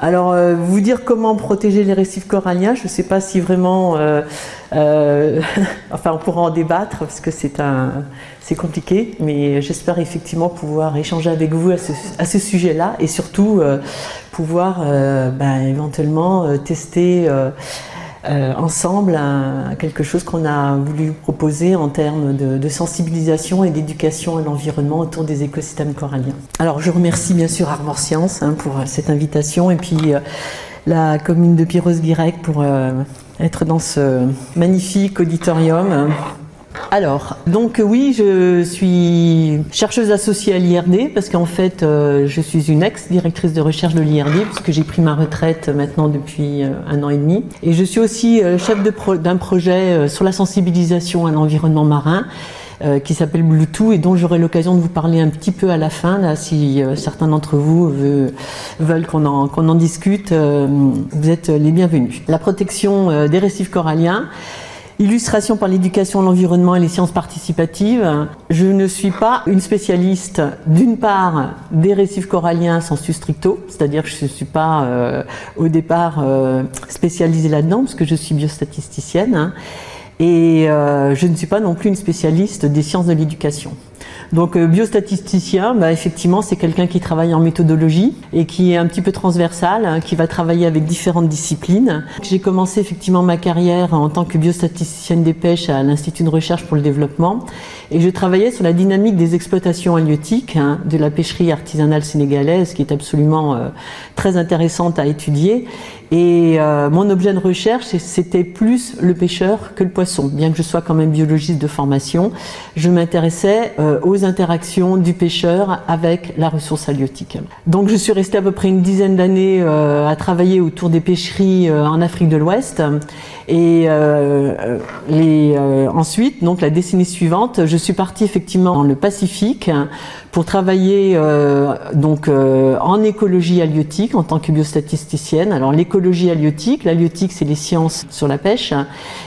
Alors, vous dire comment protéger les récifs coralliens, je ne sais pas si vraiment... enfin, on pourra en débattre parce que c'est compliqué, mais j'espère effectivement pouvoir échanger avec vous à ce sujet-là et surtout pouvoir éventuellement tester ensemble quelque chose qu'on a voulu proposer en termes de sensibilisation et d'éducation à l'environnement autour des écosystèmes coralliens. Alors, je remercie bien sûr Armor Science pour cette invitation et puis la commune de Pyros-Guirec pour être dans ce magnifique auditorium. Alors, donc oui, je suis chercheuse associée à l'IRD parce qu'en fait, je suis une ex-directrice de recherche de l'IRD puisque j'ai pris ma retraite maintenant depuis 1 an et demi. Et je suis aussi chef d'un projet sur la sensibilisation à l'environnement marin qui s'appelle Bluetooth et dont j'aurai l'occasion de vous parler un petit peu à la fin, là, si certains d'entre vous veulent qu'on en discute, vous êtes les bienvenus. La protection des récifs coralliens. Illustration par l'éducation à l'environnement et les sciences participatives. Je ne suis pas une spécialiste, d'une part, des récifs coralliens sensu stricto, c'est-à-dire que je ne suis pas au départ spécialisée là-dedans, parce que je suis biostatisticienne, et je ne suis pas non plus une spécialiste des sciences de l'éducation. Donc biostatisticien, effectivement, c'est quelqu'un qui travaille en méthodologie et qui est un petit peu transversal, qui va travailler avec différentes disciplines. J'ai commencé effectivement ma carrière en tant que biostatisticienne des pêches à l'Institut de recherche pour le développement et je travaillais sur la dynamique des exploitations halieutiques de la pêcherie artisanale sénégalaise qui est absolument très intéressante à étudier. Et mon objet de recherche, c'était plus le pêcheur que le poisson. Bien que je sois quand même biologiste de formation, je m'intéressais aux interactions du pêcheur avec la ressource halieutique. Donc je suis restée à peu près une dizaine d'années à travailler autour des pêcheries en Afrique de l'Ouest. Et ensuite, donc la décennie suivante, je suis partie effectivement dans le Pacifique pour travailler en écologie halieutique en tant que biostatisticienne. Alors l'écologie halieutique, l'halietique c'est les sciences sur la pêche,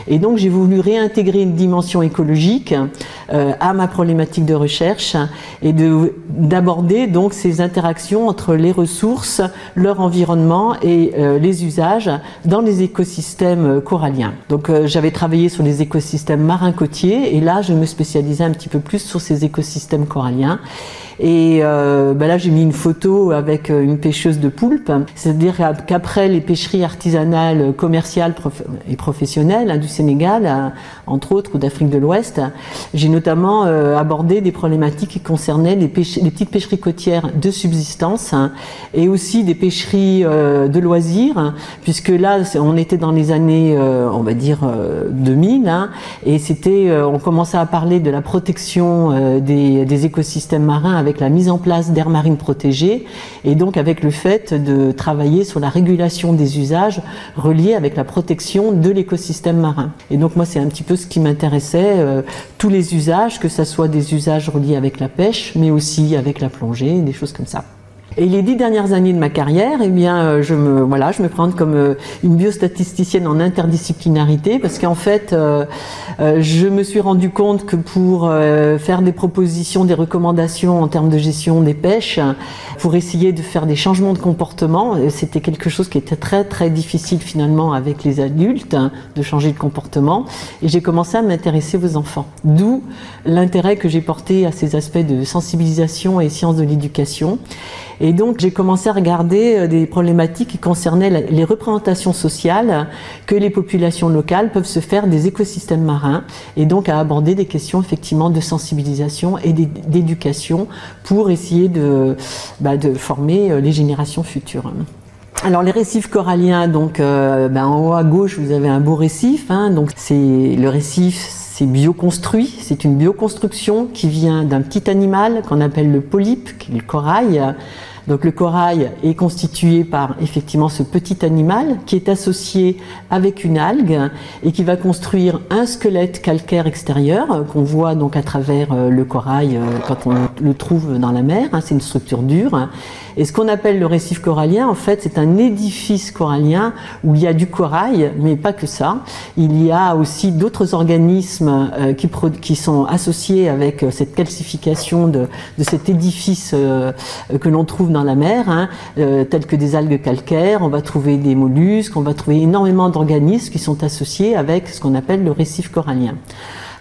et donc j'ai voulu réintégrer une dimension écologique à ma problématique de recherche et d'aborder donc ces interactions entre les ressources, leur environnement et les usages dans les écosystèmes coralliens. Donc j'avais travaillé sur les écosystèmes marins côtiers et là je me spécialisais un petit peu plus sur ces écosystèmes coralliens. Et là j'ai mis une photo avec une pêcheuse de poulpe, c'est-à-dire qu'après les pêcheries artisanales, commerciales et professionnelles du Sénégal, entre autres, ou d'Afrique de l'Ouest, j'ai notamment abordé des problématiques qui concernaient les petites pêcheries côtières de subsistance et aussi des pêcheries de loisirs, puisque là on était dans les années, on va dire 2000, et on commençait à parler de la protection des écosystèmes marins avec la mise en place d'aires marines protégées et donc avec le fait de travailler sur la régulation des usages reliés avec la protection de l'écosystème marin. Et donc moi c'est un petit peu ce qui m'intéressait, tous les usages, que ce soit des usages reliés avec la pêche mais aussi avec la plongée, des choses comme ça. Et les 10 dernières années de ma carrière, eh bien, je me présente comme une biostatisticienne en interdisciplinarité parce qu'en fait, je me suis rendu compte que pour faire des propositions, des recommandations en termes de gestion des pêches, pour essayer de faire des changements de comportement, c'était quelque chose qui était très très difficile finalement avec les adultes, de changer de comportement. Et j'ai commencé à m'intéresser aux enfants. D'où l'intérêt que j'ai porté à ces aspects de sensibilisation et sciences de l'éducation. Et donc j'ai commencé à regarder des problématiques qui concernaient les représentations sociales que les populations locales peuvent se faire des écosystèmes marins et donc à aborder des questions effectivement de sensibilisation et d'éducation pour essayer de former les générations futures. Alors les récifs coralliens, donc en haut à gauche vous avez un beau récif, donc le récif c'est bioconstruit, c'est une bioconstruction qui vient d'un petit animal qu'on appelle le polype, qui est le corail. Donc le corail est constitué par effectivement ce petit animal qui est associé avec une algue et qui va construire un squelette calcaire extérieur qu'on voit donc à travers le corail quand on le trouve dans la mer, hein, c'est une structure dure. Et ce qu'on appelle le récif corallien, en fait, c'est un édifice corallien où il y a du corail, mais pas que ça. Il y a aussi d'autres organismes qui sont associés avec cette calcification de cet édifice que l'on trouve dans la mer, hein, tels que des algues calcaires, on va trouver des mollusques, on va trouver énormément d'organismes qui sont associés avec ce qu'on appelle le récif corallien.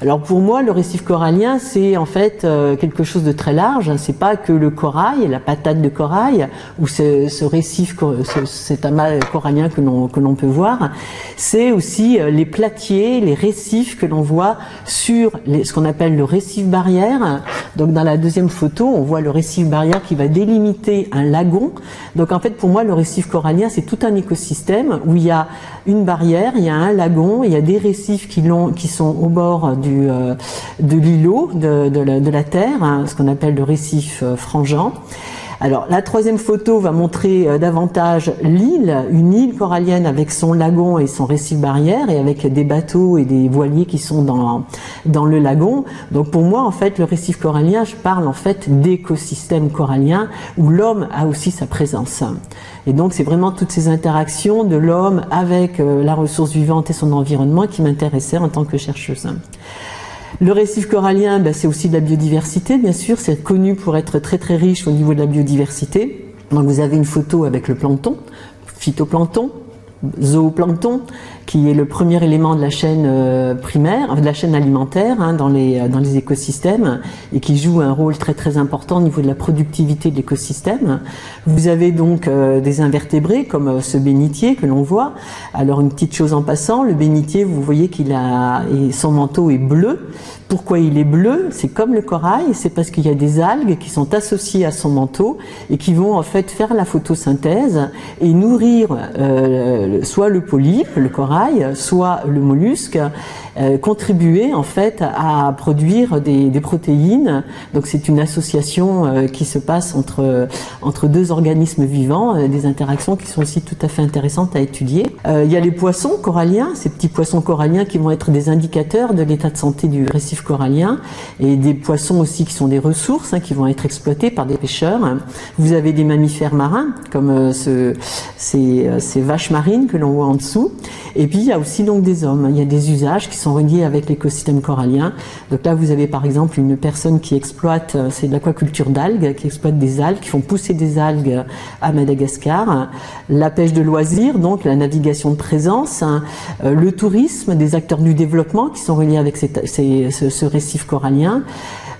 Alors pour moi, le récif corallien, c'est en fait quelque chose de très large. C'est pas que le corail, la patate de corail, ou ce récif, cet amas corallien que l'on peut voir. C'est aussi les platiers, les récifs que l'on voit sur ce qu'on appelle le récif barrière. Donc dans la deuxième photo, on voit le récif barrière qui va délimiter un lagon. Donc en fait, pour moi, le récif corallien, c'est tout un écosystème où il y a une barrière, il y a un lagon, il y a des récifs qui sont au bord de l'îlot, de la terre, hein, ce qu'on appelle le récif frangeant. Alors la troisième photo va montrer davantage l'île, une île corallienne avec son lagon et son récif barrière et avec des bateaux et des voiliers qui sont dans le lagon. Donc pour moi en fait le récif corallien, je parle en fait d'écosystème corallien où l'homme a aussi sa présence. Et donc c'est vraiment toutes ces interactions de l'homme avec la ressource vivante et son environnement qui m'intéressaient en tant que chercheuse. Le récif corallien, c'est aussi de la biodiversité, bien sûr, c'est connu pour être très très riche au niveau de la biodiversité. Donc vous avez une photo avec le plancton, phytoplancton, zooplancton, qui est le premier élément de la chaîne primaire, de la chaîne alimentaire hein, dans les écosystèmes et qui joue un rôle très très important au niveau de la productivité de l'écosystème. Vous avez donc des invertébrés comme ce bénitier que l'on voit. Alors une petite chose en passant, le bénitier, vous voyez son manteau est bleu. Pourquoi il est bleu? C'est comme le corail, c'est parce qu'il y a des algues qui sont associées à son manteau et qui vont en fait faire la photosynthèse et nourrir soit le polype, le corail, soit le mollusque, contribuer en fait à produire des protéines. Donc c'est une association qui se passe entre deux organismes vivants, des interactions qui sont aussi tout à fait intéressantes à étudier. Il y a les poissons coralliens, ces petits poissons coralliens qui vont être des indicateurs de l'état de santé du récif corallien, et des poissons aussi qui sont des ressources hein, qui vont être exploitées par des pêcheurs. Vous avez des mammifères marins comme ces vaches marines que l'on voit en dessous. Et puis il y a aussi donc des hommes, il y a des usages qui sont reliés avec l'écosystème corallien. Donc là vous avez par exemple une personne qui exploite, c'est de l'aquaculture d'algues, qui exploite des algues, qui font pousser des algues à Madagascar. La pêche de loisirs, donc la navigation de présence, hein, le tourisme, des acteurs du développement qui sont reliés avec ce récif corallien.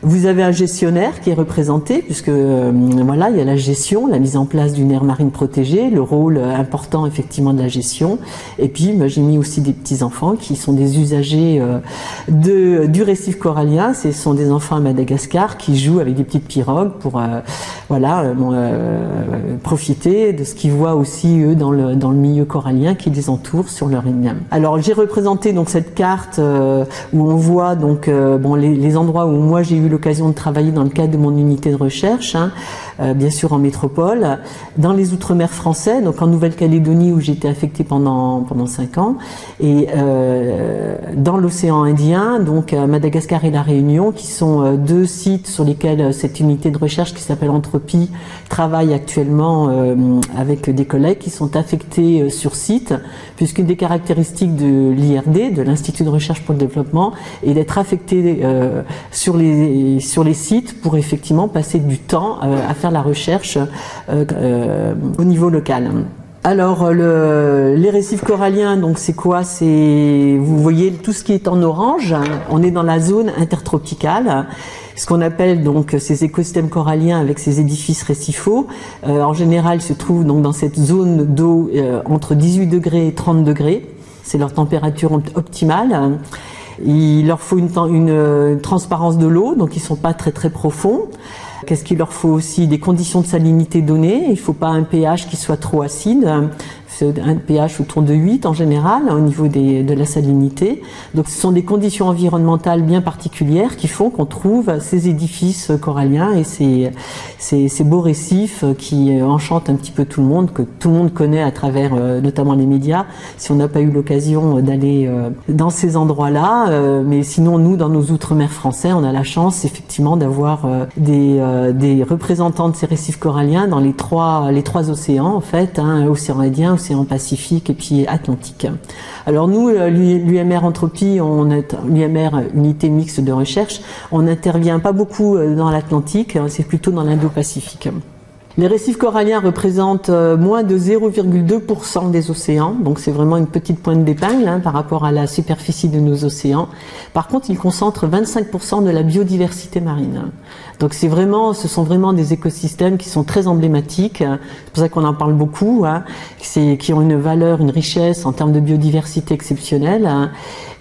Vous avez un gestionnaire qui est représenté, puisque voilà, il y a la gestion, la mise en place d'une aire marine protégée, le rôle important effectivement de la gestion. Et puis j'ai mis aussi des petits-enfants qui sont des usagers du récif corallien. Ce sont des enfants à Madagascar qui jouent avec des petites pirogues pour profiter de ce qu'ils voient aussi eux dans le milieu corallien qui les entoure sur leur île. Alors j'ai représenté donc cette carte où on voit donc les endroits où moi j'ai eu l'occasion de travailler dans le cadre de mon unité de recherche, hein, bien sûr en métropole, dans les outre-mer français, donc en Nouvelle-Calédonie où j'étais affectée pendant 5 ans, et dans l'océan Indien, donc à Madagascar et la Réunion, qui sont deux sites sur lesquels cette unité de recherche qui s'appelle Entropie travaille actuellement avec des collègues qui sont affectés sur site, puisqu'une des caractéristiques de l'IRD, de l'Institut de recherche pour le développement, est d'être affecté sur les sites pour effectivement passer du temps à faire la recherche au niveau local. Alors les récifs coralliens, donc c'est quoi? Vous voyez tout ce qui est en orange, hein, on est dans la zone intertropicale. Ce qu'on appelle donc ces écosystèmes coralliens avec ces édifices récifaux, en général se trouvent donc dans cette zone d'eau entre 18 degrés et 30 degrés. C'est leur température optimale. Il leur faut une transparence de l'eau, donc ils sont pas très très profonds. Qu'est-ce qu'il leur faut aussi? Des conditions de salinité données. Il ne faut pas un pH qui soit trop acide. c'est un pH autour de 8 en général, au niveau de la salinité. Donc ce sont des conditions environnementales bien particulières qui font qu'on trouve ces édifices coralliens et ces beaux récifs qui enchantent un petit peu tout le monde, que tout le monde connaît à travers notamment les médias, si on n'a pas eu l'occasion d'aller dans ces endroits-là. Mais sinon, nous, dans nos outre-mer français, on a la chance effectivement d'avoir des représentants de ces récifs coralliens dans les trois océans, en fait, hein, océan Indien, océan Pacifique et puis Atlantique. Alors nous, l'UMR Entropie, l'UMR Unité Mixte de Recherche, on n'intervient pas beaucoup dans l'Atlantique, c'est plutôt dans l'Indo-Pacifique. Les récifs coralliens représentent moins de 0,2% des océans, donc c'est vraiment une petite pointe d'épingle hein, par rapport à la superficie de nos océans. Par contre, ils concentrent 25% de la biodiversité marine. Donc ce sont vraiment des écosystèmes qui sont très emblématiques, c'est pour ça qu'on en parle beaucoup, hein, qui ont une valeur, une richesse en termes de biodiversité exceptionnelle. Hein,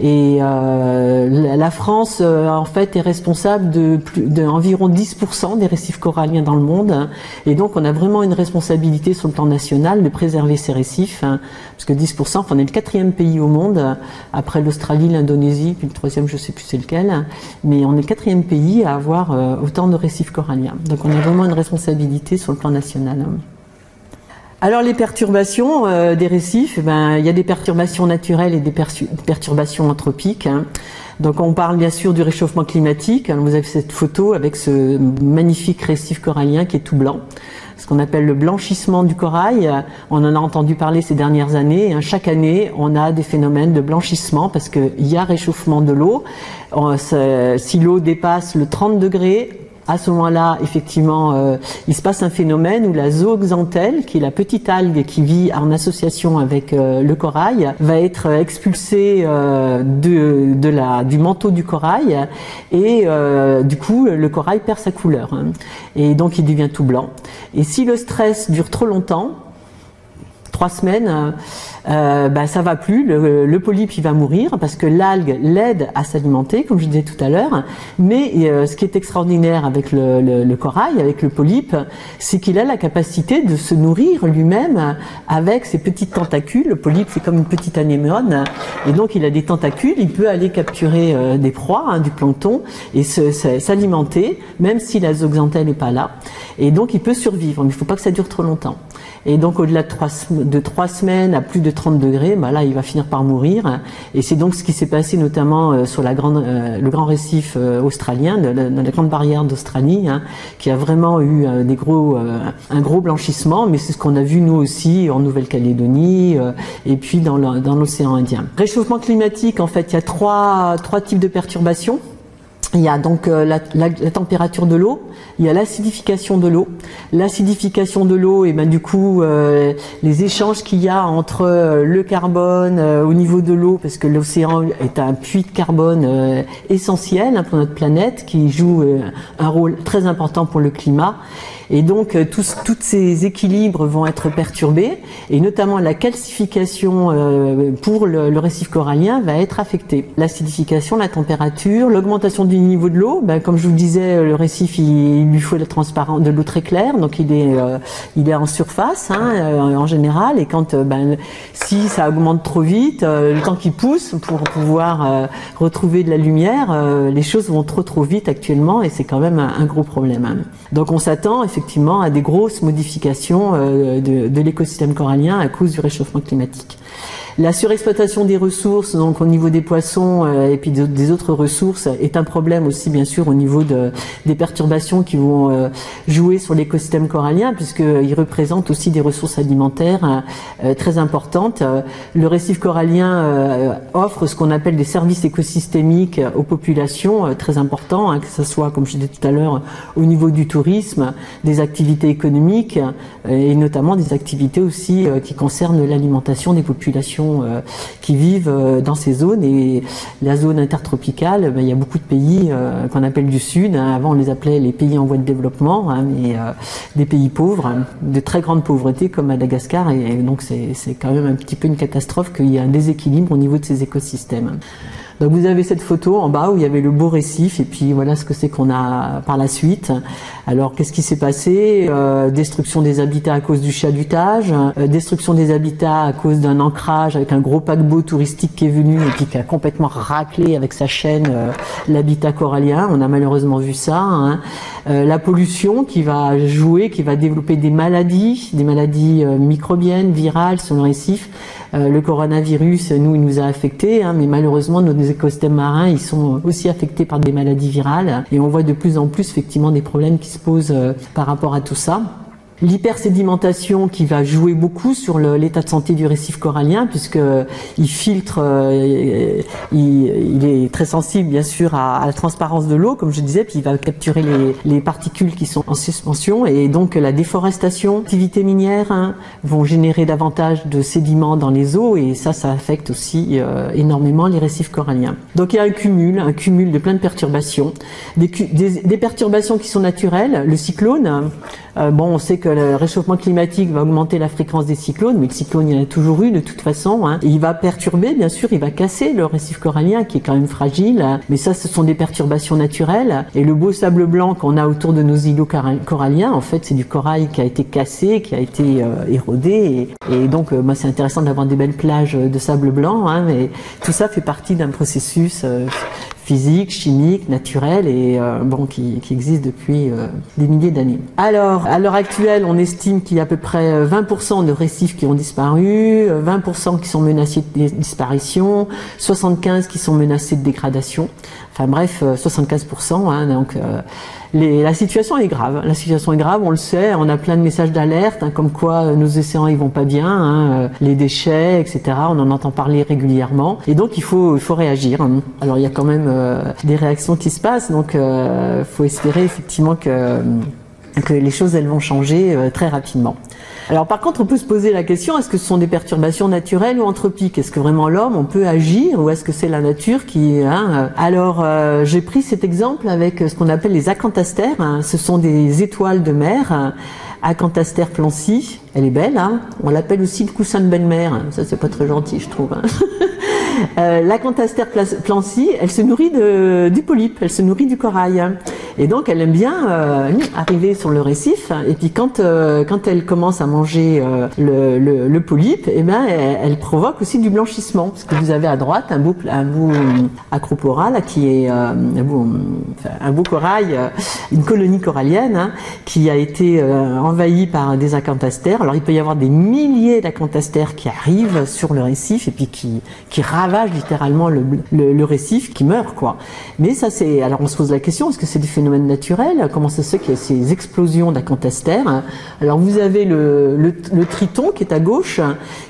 et la France, en fait, est responsable d'environ 10% des récifs coralliens dans le monde. Hein, et donc, on a vraiment une responsabilité sur le plan national de préserver ces récifs, hein, parce que 10%, on est le 4e pays au monde, après l'Australie, l'Indonésie, puis le 3e, je ne sais plus c'est lequel, hein, mais on est le 4e pays à avoir autant de récifs coralliens. Donc, on a vraiment une responsabilité sur le plan national. Hein. Alors les perturbations des récifs, il y a des perturbations naturelles et des perturbations anthropiques. Hein. Donc on parle bien sûr du réchauffement climatique. Alors, vous avez cette photo avec ce magnifique récif corallien qui est tout blanc. Ce qu'on appelle le blanchissement du corail. On en a entendu parler ces dernières années. Hein. Chaque année, on a des phénomènes de blanchissement parce qu'il y a réchauffement de l'eau. Si l'eau dépasse le 30 degrés, à ce moment-là, effectivement, il se passe un phénomène où la zooxanthelle, qui est la petite algue qui vit en association avec le corail, va être expulsée du manteau du corail et du coup, le corail perd sa couleur. Hein. Et donc, il devient tout blanc. Et si le stress dure trop longtemps, 3 semaines, ça va plus, le polype il va mourir parce que l'algue l'aide à s'alimenter, comme je disais tout à l'heure, mais ce qui est extraordinaire avec le corail, avec le polype, c'est qu'il a la capacité de se nourrir lui-même avec ses petites tentacules. Le polype c'est comme une petite anémone, et donc il a des tentacules, il peut aller capturer des proies, hein, du plancton, et s'alimenter, même si la zooxanthelle n'est pas là, et donc il peut survivre, mais il ne faut pas que ça dure trop longtemps. Et donc au-delà de 3 semaines à plus de 30 degrés, là il va finir par mourir. Et c'est donc ce qui s'est passé notamment sur le grand récif australien, dans la grande barrière d'Australie, hein, qui a vraiment eu un gros blanchissement, mais c'est ce qu'on a vu nous aussi en Nouvelle-Calédonie et puis dans l'océan Indien. Réchauffement climatique, en fait, il y a trois types de perturbations. Il y a donc la température de l'eau, il y a l'acidification de l'eau. L'acidification de l'eau, et du coup, les échanges qu'il y a entre le carbone au niveau de l'eau, parce que l'océan est un puits de carbone essentiel hein, pour notre planète, qui joue un rôle très important pour le climat. Et donc, tous ces équilibres vont être perturbés, et notamment la calcification pour le récif corallien va être affectée. L'acidification, la température, l'augmentation du niveau de l'eau, comme je vous le disais, le récif, il lui faut de l'eau très claire, donc il est en surface hein, en général, et quand si ça augmente trop vite, le temps qu'il pousse pour pouvoir retrouver de la lumière, les choses vont trop vite actuellement, et c'est quand même un gros problème. Hein. Donc on s'attend effectivement à des grosses modifications de l'écosystème corallien à cause du réchauffement climatique. La surexploitation des ressources, donc au niveau des poissons et puis des autres ressources, est un problème aussi bien sûr au niveau des perturbations qui vont jouer sur l'écosystème corallien, puisqu'ils représentent aussi des ressources alimentaires très importantes. Le récif corallien offre ce qu'on appelle des services écosystémiques aux populations très importants, hein, que ce soit, comme je disais tout à l'heure, au niveau du tourisme, des activités économiques et notamment des activités aussi qui concernent l'alimentation des populations qui vivent dans ces zones. Et la zone intertropicale, il y a beaucoup de pays qu'on appelle du Sud, hein. Avant on les appelait les pays en voie de développement, hein, mais des pays pauvres, hein, de très grande pauvreté comme Madagascar, et donc c'est quand même un petit peu une catastrophe qu'il y a un déséquilibre au niveau de ces écosystèmes. Donc vous avez cette photo en bas où il y avait le beau récif et puis voilà ce que c'est qu'on a par la suite. Alors qu'est-ce qui s'est passé? Destruction des habitats à cause du chalutage, destruction des habitats à cause d'un ancrage avec un gros paquebot touristique qui est venu et puis qui a complètement raclé avec sa chaîne l'habitat corallien. On a malheureusement vu ça. Hein. La pollution qui va jouer, qui va développer des maladies microbiennes, virales sur le récif. Le coronavirus, nous, il nous a affectés, hein, mais malheureusement, nos écosystèmes marins, ils sont aussi affectés par des maladies virales. Et on voit de plus en plus, effectivement, des problèmes qui se posent par rapport à tout ça. L'hypersédimentation qui va jouer beaucoup sur l'état de santé du récif corallien puisque il filtre, il est très sensible bien sûr à la transparence de l'eau comme je disais, puis il va capturer les particules qui sont en suspension et donc la déforestation, l'activité minière hein, vont générer davantage de sédiments dans les eaux et ça affecte aussi énormément les récifs coralliens. Donc il y a un cumul de plein de perturbations, des perturbations qui sont naturelles, le cyclone. Bon, on sait que le réchauffement climatique va augmenter la fréquence des cyclones, mais le cyclone, il y en a toujours eu de toute façon. Hein. Et il va perturber, bien sûr, il va casser le récif corallien qui est quand même fragile. Mais ça, ce sont des perturbations naturelles. Et le beau sable blanc qu'on a autour de nos îlots coralliens, en fait, c'est du corail qui a été cassé, qui a été érodé. Et donc, moi, c'est intéressant d'avoir des belles plages de sable blanc. Hein, mais tout ça fait partie d'un processus physique, chimique, naturel et bon qui existe depuis des milliers d'années. Alors, à l'heure actuelle, on estime qu'il y a à peu près 20% de récifs qui ont disparu, 20% qui sont menacés de disparition, 75% qui sont menacés de dégradation. Enfin bref, 75%. Hein, donc la situation est grave. La situation est grave, on le sait. On a plein de messages d'alerte, hein, comme quoi nos océans ils vont pas bien, hein, les déchets, etc. On en entend parler régulièrement. Et donc il faut réagir. Hein. Alors il y a quand même des réactions qui se passent. Donc faut espérer effectivement que les choses elles vont changer très rapidement. Alors par contre on peut se poser la question, est-ce que ce sont des perturbations naturelles ou anthropiques? Est-ce que vraiment l'homme on peut agir ou est-ce que c'est la nature qui... Hein, alors j'ai pris cet exemple avec ce qu'on appelle les acantastères, hein, ce sont des étoiles de mer, hein, Acanthaster plancy, elle est belle, hein, on l'appelle aussi le coussin de belle-mère, ça c'est pas très gentil je trouve. Hein. L'Acanthaster plancy, elle se nourrit du polype, elle se nourrit du corail. Et donc elle aime bien arriver sur le récif. Et puis quand elle commence à manger le polype, eh ben elle provoque aussi du blanchissement. Parce que vous avez à droite un beau acropora là, qui est un beau corail, une colonie corallienne hein, qui a été envahie par des acanthastères. Alors il peut y avoir des milliers d'acanthastères qui arrivent sur le récif et puis qui ravagent littéralement le récif, qui meurt quoi. Mais ça c'est, alors on se pose la question, est-ce que c'est des phénomènes naturels? Comment ça se fait qu'il y a ces explosions d'acanthastères? Alors vous avez le triton qui est à gauche,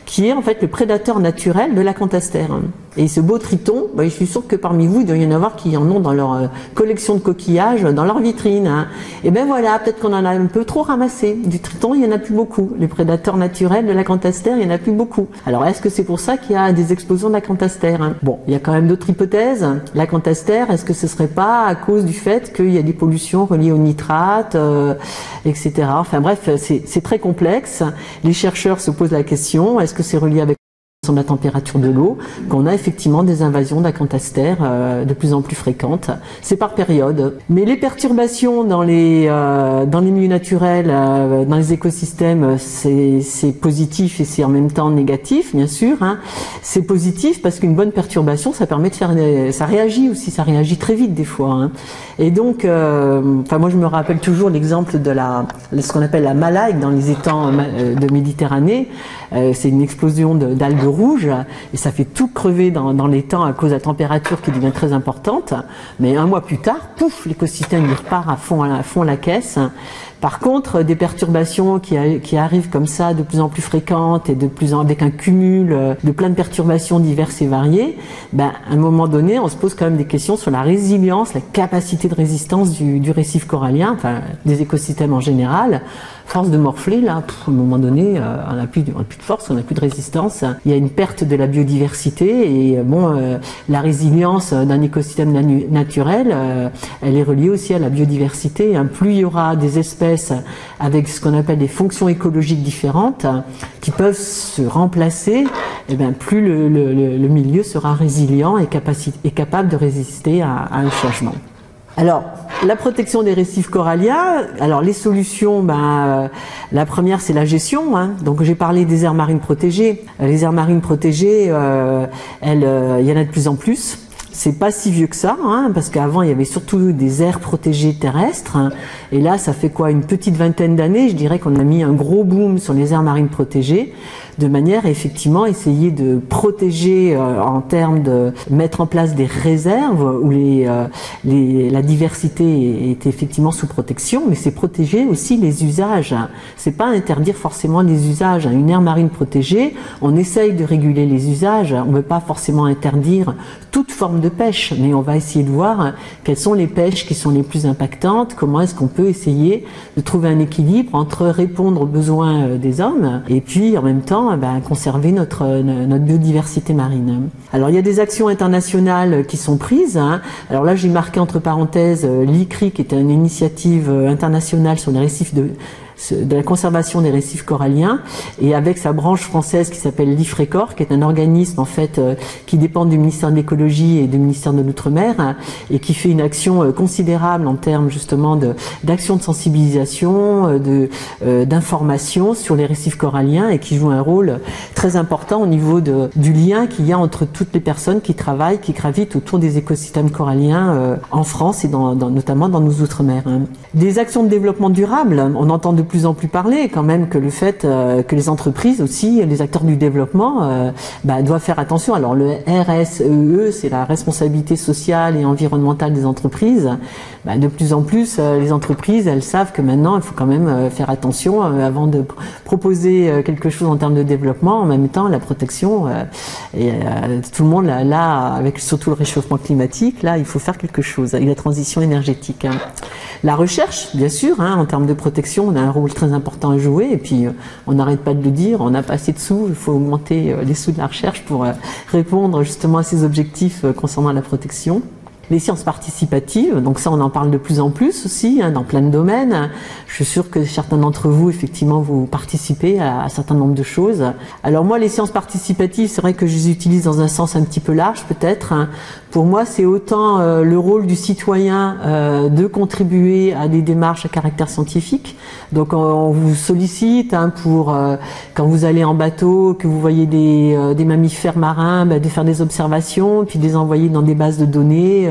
qui est en fait le prédateur naturel de l'acanthastère. Et ce beau triton, je suis sûr que parmi vous, il doit y en avoir qui en ont dans leur collection de coquillages, dans leur vitrine. Hein. Et ben voilà, peut-être qu'on en a un peu trop ramassé. Du triton, il n'y en a plus beaucoup. Les prédateurs naturels de l'acanthastère, il n'y en a plus beaucoup. Alors est-ce que c'est pour ça qu'il y a des explosions d'acanthastère hein? Bon, il y a quand même d'autres hypothèses. L'acanthastère, est-ce que ce serait pas à cause du fait qu'il y a des pollutions reliées aux nitrates, etc. Enfin bref, c'est très complexe. Les chercheurs se posent la question, est-ce que c'est relié avec de la température de l'eau, qu'on a effectivement des invasions d'acanthastères de plus en plus fréquentes. C'est par période. Mais les perturbations dans les milieux naturels, dans les écosystèmes, c'est positif et c'est en même temps négatif, bien sûr. Hein. C'est positif parce qu'une bonne perturbation, ça permet de faire ça réagit aussi, ça réagit très vite des fois. Hein. Et donc, moi je me rappelle toujours l'exemple de ce qu'on appelle la malague dans les étangs de Méditerranée. C'est une explosion d'algues rouges et ça fait tout crever dans l'étang à cause de la température qui devient très importante. Mais un mois plus tard, pouf, l'écosystème il repart à fond la caisse. Par contre, des perturbations qui arrivent comme ça de plus en plus fréquentes et avec un cumul de plein de perturbations diverses et variées, à un moment donné, on se pose quand même des questions sur la résilience, la capacité de résistance du récif corallien, enfin des écosystèmes en général. Force de morfler, là, à un moment donné, on n'a plus de force, on n'a plus de résistance. Il y a une perte de la biodiversité et la résilience d'un écosystème naturel, elle est reliée aussi à la biodiversité. Hein. Plus il y aura des espèces espèces avec ce qu'on appelle des fonctions écologiques différentes qui peuvent se remplacer, et bien plus le milieu sera résilient et capable de résister à un changement. Alors, la protection des récifs coralliens, alors les solutions, la première c'est la gestion, hein. Donc j'ai parlé des aires marines protégées. Les aires marines protégées, il y en a de plus en plus. C'est pas si vieux que ça, hein, parce qu'avant il y avait surtout des aires protégées terrestres, hein, et là ça fait quoi, une petite vingtaine d'années, je dirais qu'on a mis un gros boom sur les aires marines protégées, de manière à effectivement essayer de protéger en termes de mettre en place des réserves où la diversité est effectivement sous protection, mais c'est protéger aussi les usages. C'est pas interdire forcément les usages. Une aire marine protégée, on essaye de réguler les usages, on ne veut pas forcément interdire toute forme de pêche, mais on va essayer de voir quelles sont les pêches qui sont les plus impactantes, comment est-ce qu'on peut essayer de trouver un équilibre entre répondre aux besoins des hommes et puis en même temps conserver notre biodiversité marine. Alors il y a des actions internationales qui sont prises, hein. Alors là j'ai marqué entre parenthèses l'ICRI qui est une initiative internationale sur les récifs de la conservation des récifs coralliens, et avec sa branche française qui s'appelle l'IFRECOR, qui est un organisme en fait qui dépend du ministère de l'écologie et du ministère de l'outre-mer, hein, et qui fait une action considérable en termes justement d'action de sensibilisation, d'information sur les récifs coralliens, et qui joue un rôle très important au niveau du lien qu'il y a entre toutes les personnes qui travaillent, qui gravitent autour des écosystèmes coralliens en France et notamment dans nos outre-mer, hein. Des actions de développement durable, on entend de plus en plus parler quand même que le fait que les entreprises aussi, les acteurs du développement doivent faire attention. Alors le RSEE, c'est la responsabilité sociale et environnementale des entreprises. De plus en plus, les entreprises, elles savent que maintenant, il faut quand même faire attention avant de proposer quelque chose en termes de développement. En même temps, la protection, tout le monde là, avec surtout le réchauffement climatique, là, il faut faire quelque chose. Et la transition énergétique, hein. La recherche, bien sûr, hein, en termes de protection, on a un rôle très important à jouer, et puis on n'arrête pas de le dire, on n'a pas assez de sous, il faut augmenter les sous de la recherche pour répondre justement à ces objectifs concernant la protection. Les sciences participatives, donc ça on en parle de plus en plus aussi, hein, dans plein de domaines. Je suis sûre que certains d'entre vous, effectivement, vous participez à un certain nombre de choses. Alors moi, les sciences participatives, c'est vrai que je les utilise dans un sens un petit peu large peut-être, hein. Pour moi, c'est autant le rôle du citoyen de contribuer à des démarches à caractère scientifique. Donc on vous sollicite, hein, pour quand vous allez en bateau, que vous voyez des mammifères marins, de faire des observations, puis de les envoyer dans des bases de données,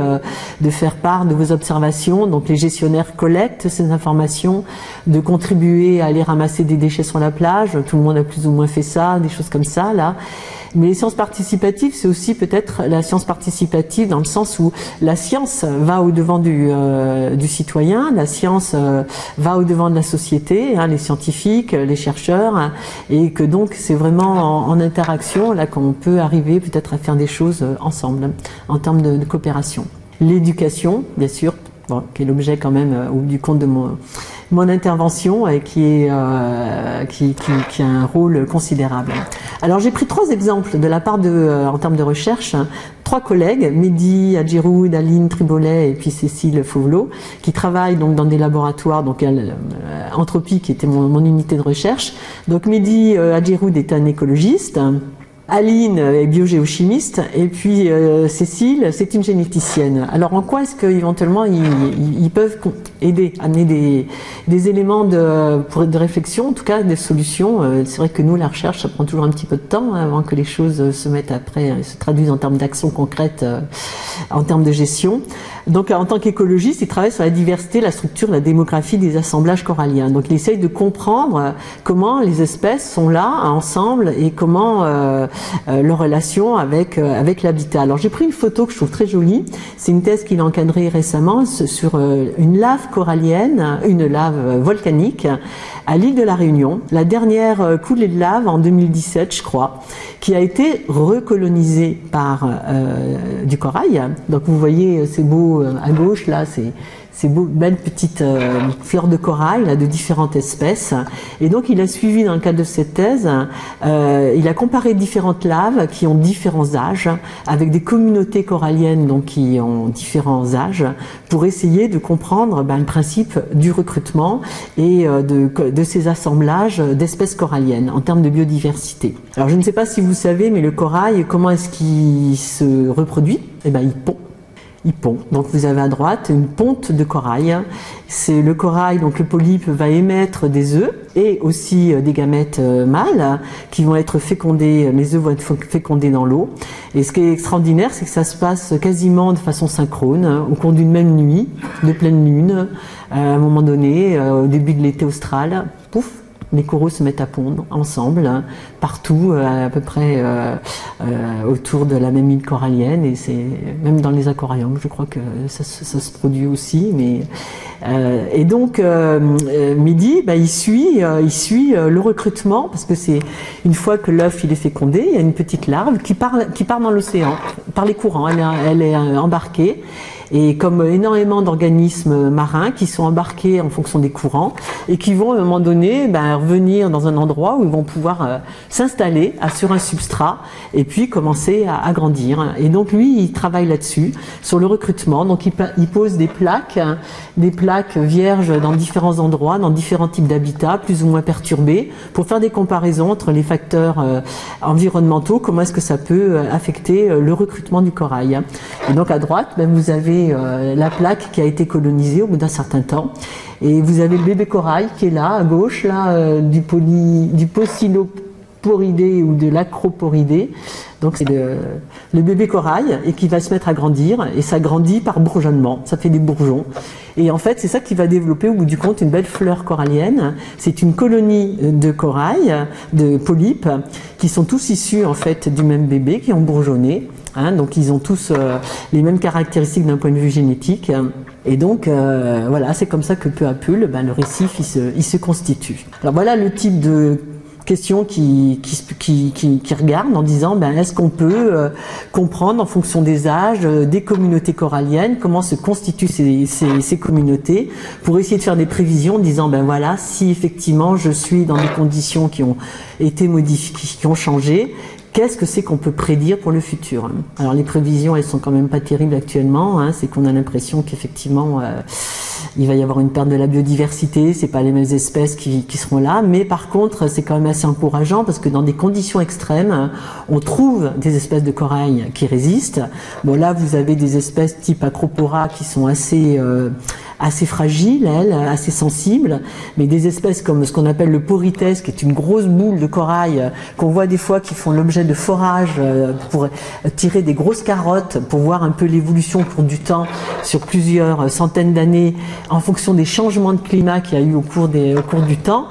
de faire part de vos observations. Donc les gestionnaires collectent ces informations, de contribuer à aller ramasser des déchets sur la plage. Tout le monde a plus ou moins fait ça, des choses comme ça là. Mais les sciences participatives, c'est aussi peut-être la science participative dans le sens où la science va au-devant du citoyen, la science va au-devant de la société, hein, les scientifiques, les chercheurs, hein, et que donc c'est vraiment en interaction là qu'on peut arriver peut-être à faire des choses ensemble, en termes de coopération. L'éducation, bien sûr, bon, qui est l'objet quand même du compte de mon intervention, et qui a un rôle considérable. Alors j'ai pris 3 exemples de la part en termes de recherche, 3 collègues, Mehdi Hadjiroud, Aline Tribolet et puis Cécile Fauvelot, qui travaillent donc dans des laboratoires, donc Entropie qui était mon unité de recherche. Donc Mehdi Hadjiroud est un écologiste. Aline est biogéochimiste, et puis Cécile, c'est une généticienne. Alors en quoi est-ce qu'éventuellement ils peuvent aider, amener des éléments de réflexion, en tout cas des solutions. C'est vrai que nous, la recherche, ça prend toujours un petit peu de temps, hein, avant que les choses se mettent après, se traduisent en termes d'actions concrètes, en termes de gestion. Donc en tant qu'écologiste, il travaille sur la diversité, la structure, la démographie des assemblages coralliens. Donc il essaye de comprendre comment les espèces sont là ensemble et comment leur relation avec l'habitat. Alors j'ai pris une photo que je trouve très jolie. C'est une thèse qu'il a encadrée récemment sur une lave corallienne, une lave volcanique à l'île de la Réunion. La dernière coulée de lave en 2017, je crois, qui a été recolonisée par du corail. Donc vous voyez, c'est beau à gauche là, c'est beau, belles petites fleurs de corail là, de différentes espèces. Et donc il a suivi dans le cadre de cette thèse, il a comparé différentes laves qui ont différents âges avec des communautés coralliennes donc qui ont différents âges pour essayer de comprendre le principe du recrutement et de ces assemblages d'espèces coralliennes en termes de biodiversité. Alors je ne sais pas si vous savez, mais le corail, comment est-ce qu'il se reproduit? Eh bien, il pond. Il pond. Donc vous avez à droite une ponte de corail. C'est le corail, donc le polype va émettre des œufs et aussi des gamètes mâles qui vont être fécondés, les œufs vont être fécondés dans l'eau. Et ce qui est extraordinaire, c'est que ça se passe quasiment de façon synchrone, au cours d'une même nuit, de pleine lune, à un moment donné, au début de l'été austral, pouf, les coraux se mettent à pondre ensemble, partout, à peu près autour de la même île corallienne, et c'est même dans les aquariums, je crois que ça se produit aussi. Mais et donc Mehdi, il suit le recrutement, parce que c'est une fois que l'œuf il est fécondé, il y a une petite larve qui part dans l'océan par les courants. Elle est embarquée. Et comme énormément d'organismes marins qui sont embarqués en fonction des courants et qui vont à un moment donné revenir dans un endroit où ils vont pouvoir s'installer sur un substrat et puis commencer à grandir. Et donc lui, il travaille là-dessus, sur le recrutement. Donc il pose des plaques vierges dans différents endroits, dans différents types d'habitats, plus ou moins perturbés, pour faire des comparaisons entre les facteurs environnementaux, comment est-ce que ça peut affecter le recrutement du corail. Et donc à droite, vous avez la plaque qui a été colonisée au bout d'un certain temps, et vous avez le bébé corail qui est là à gauche, là, du Pocinoporidé ou de l'Acroporidé. Donc c'est le bébé corail, et qui va se mettre à grandir, et ça grandit par bourgeonnement, ça fait des bourgeons. Et en fait, c'est ça qui va développer au bout du compte une belle fleur corallienne. C'est une colonie de corail, de polypes, qui sont tous issus en fait du même bébé, qui ont bourgeonné. Donc ils ont tous les mêmes caractéristiques d'un point de vue génétique. Et donc voilà, c'est comme ça que peu à peu le récif il se constitue. Alors voilà le type de question qui regarde en disant est-ce qu'on peut comprendre en fonction des âges des communautés coralliennes, comment se constituent ces communautés, pour essayer de faire des prévisions en disant voilà, si effectivement je suis dans des conditions qui ont été modifiées, qui ont changé, qu'est-ce que c'est qu'on peut prédire pour le futur? Alors les prévisions, elles sont quand même pas terribles actuellement, c'est qu'on a l'impression qu'effectivement il va y avoir une perte de la biodiversité, c'est pas les mêmes espèces qui seront là, mais par contre c'est quand même assez encourageant, parce que dans des conditions extrêmes, on trouve des espèces de corail qui résistent. Bon là vous avez des espèces type Acropora qui sont assez fragiles, assez sensibles, mais des espèces comme ce qu'on appelle le Porites, qui est une grosse boule de corail qu'on voit des fois qui font l'objet de forages pour tirer des grosses carottes, pour voir un peu l'évolution au cours du temps, sur plusieurs centaines d'années, en fonction des changements de climat qu'il y a eu au cours du temps,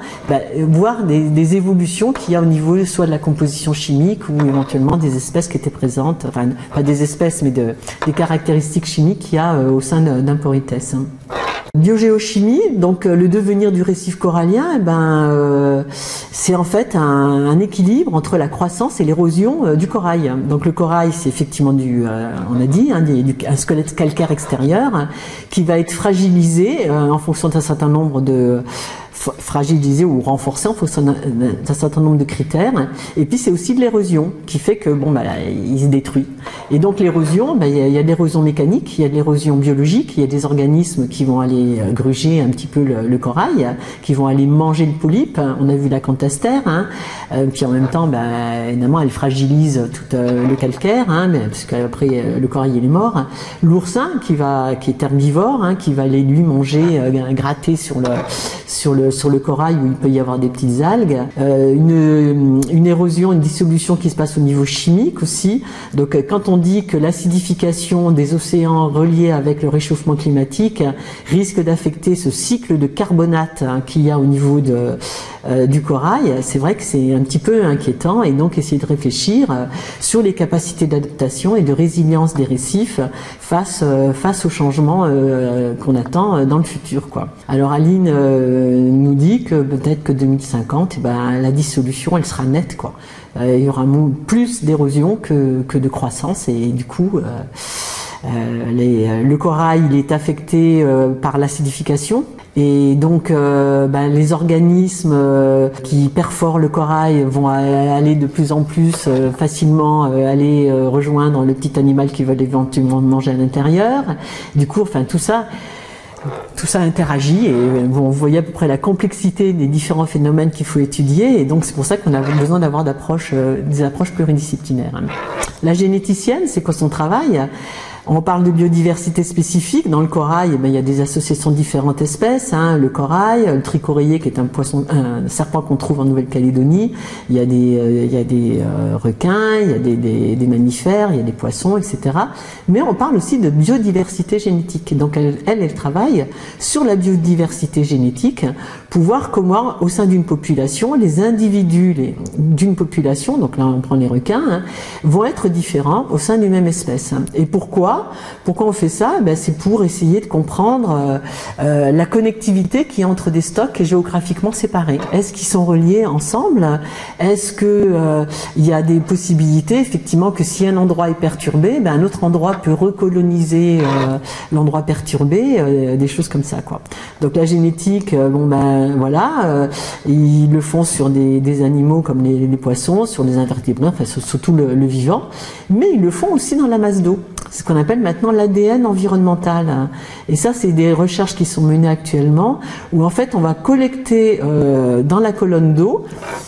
voir des évolutions qu'il y a au niveau soit de la composition chimique ou éventuellement des espèces qui étaient présentes, enfin pas des espèces mais des caractéristiques chimiques qu'il y a au sein d'un Porites. Biogéochimie, donc le devenir du récif corallien, c'est en fait un équilibre entre la croissance et l'érosion du corail. Donc le corail, c'est effectivement on a dit, un squelette calcaire extérieur qui va être fragilisé en fonction d'un certain nombre de fragilisé ou renforcé en fonction d'un certain nombre de critères. Et puis c'est aussi de l'érosion qui fait que il se détruit. Et donc l'érosion, il y a de l'érosion mécanique, il y a de l'érosion biologique, il y a des organismes qui vont aller gruger un petit peu le corail, qui vont aller manger le polype. On a vu la cantastère, puis en même temps, évidemment, elle fragilise tout le calcaire, parce qu'après le corail il est mort. L'oursin qui est herbivore, qui va aller lui manger, gratter sur le corail où il peut y avoir des petites algues, une érosion, une dissolution qui se passe au niveau chimique aussi. Donc quand on dit que l'acidification des océans reliée avec le réchauffement climatique risque d'affecter ce cycle de carbonate qu'il y a au niveau du corail, c'est vrai que c'est un petit peu inquiétant, et donc essayer de réfléchir sur les capacités d'adaptation et de résilience des récifs face aux changements qu'on attend dans le futur, quoi. Alors Aline nous dit que peut-être que 2050, la dissolution elle sera nette, quoi. Il y aura plus d'érosion que de croissance, et du coup le corail il est affecté par l'acidification, et donc les organismes qui perforent le corail vont aller de plus en plus facilement aller rejoindre le petit animal qu'ils veulent éventuellement manger à l'intérieur. Du coup, tout ça Tout ça interagit et bon, vous voyez à peu près la complexité des différents phénomènes qu'il faut étudier et donc c'est pour ça qu'on a besoin d'avoir des approches pluridisciplinaires. La généticienne, c'est quoi son travail? On parle de biodiversité spécifique. Dans le corail, il y a des associations de différentes espèces. Le corail, le tricoréier qui est un serpent qu'on trouve en Nouvelle-Calédonie. Il y a des requins, il y a des mammifères, il y a des poissons, etc. Mais on parle aussi de biodiversité génétique. Donc elle travaille sur la biodiversité génétique pour voir comment, au sein d'une population, les individus d'une population, donc là on prend les requins, vont être différents au sein d'une même espèce. Et pourquoi on fait ça? C'est pour essayer de comprendre la connectivité qu'il y a entre des stocks géographiquement séparés. Est-ce qu'ils sont reliés ensemble? Est-ce que il y a des possibilités effectivement que si un endroit est perturbé, un autre endroit peut recoloniser l'endroit perturbé, des choses comme ça, quoi. Donc la génétique, voilà, ils le font sur des animaux comme les poissons, sur des invertébrés, enfin sur tout le vivant, mais ils le font aussi dans la masse d'eau. C'est ce qu'on appelle maintenant l'ADN environnemental. Et ça, c'est des recherches qui sont menées actuellement, où en fait on va collecter dans la colonne d'eau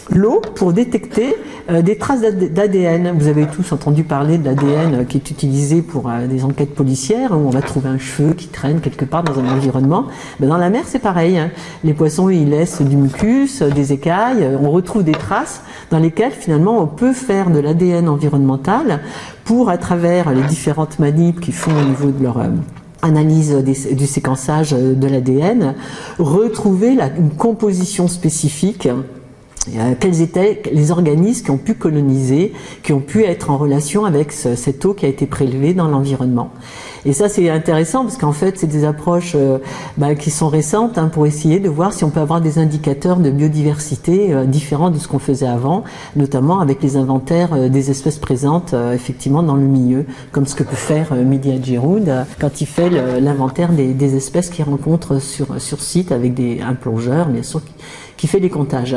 l'eau pour détecter des traces d'ADN. Vous avez tous entendu parler de l'ADN qui est utilisé pour des enquêtes policières, où on va trouver un cheveu qui traîne quelque part dans un environnement. Dans la mer, c'est pareil. Les poissons, ils laissent du mucus, des écailles. On retrouve des traces dans lesquelles finalement on peut faire de l'ADN environnemental pour, à travers les différentes manips qu'ils font au niveau de leur analyse du séquençage de l'ADN, retrouver une composition spécifique. Quels étaient les organismes qui ont pu coloniser, qui ont pu être en relation avec cette eau qui a été prélevée dans l'environnement. Et ça, c'est intéressant parce qu'en fait, c'est des approches qui sont récentes pour essayer de voir si on peut avoir des indicateurs de biodiversité différents de ce qu'on faisait avant, notamment avec les inventaires des espèces présentes effectivement dans le milieu, comme ce que peut faire Mehdi Hadjiroud quand il fait l'inventaire des espèces qu'il rencontre sur site avec un plongeur, bien sûr, qui fait des comptages.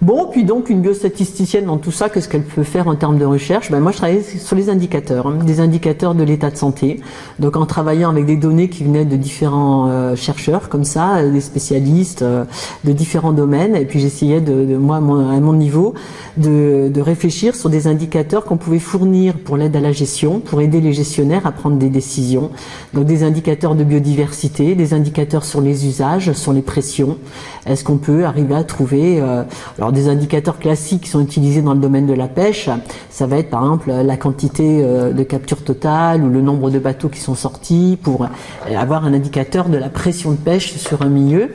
Bon, puis donc une biostatisticienne dans tout ça, qu'est-ce qu'elle peut faire en termes de recherche? Moi je travaillais sur les indicateurs, des indicateurs de l'état de santé, donc en travaillant avec des données qui venaient de différents chercheurs comme ça, des spécialistes de différents domaines, et puis j'essayais moi à mon niveau de réfléchir sur des indicateurs qu'on pouvait fournir pour l'aide à la gestion, pour aider les gestionnaires à prendre des décisions, donc des indicateurs de biodiversité, des indicateurs sur les usages, sur les pressions. Est-ce qu'on peut arriver à trouver alors des indicateurs classiques qui sont utilisés dans le domaine de la pêche, ça va être par exemple la quantité de capture totale ou le nombre de bateaux qui sont sortis pour avoir un indicateur de la pression de pêche sur un milieu.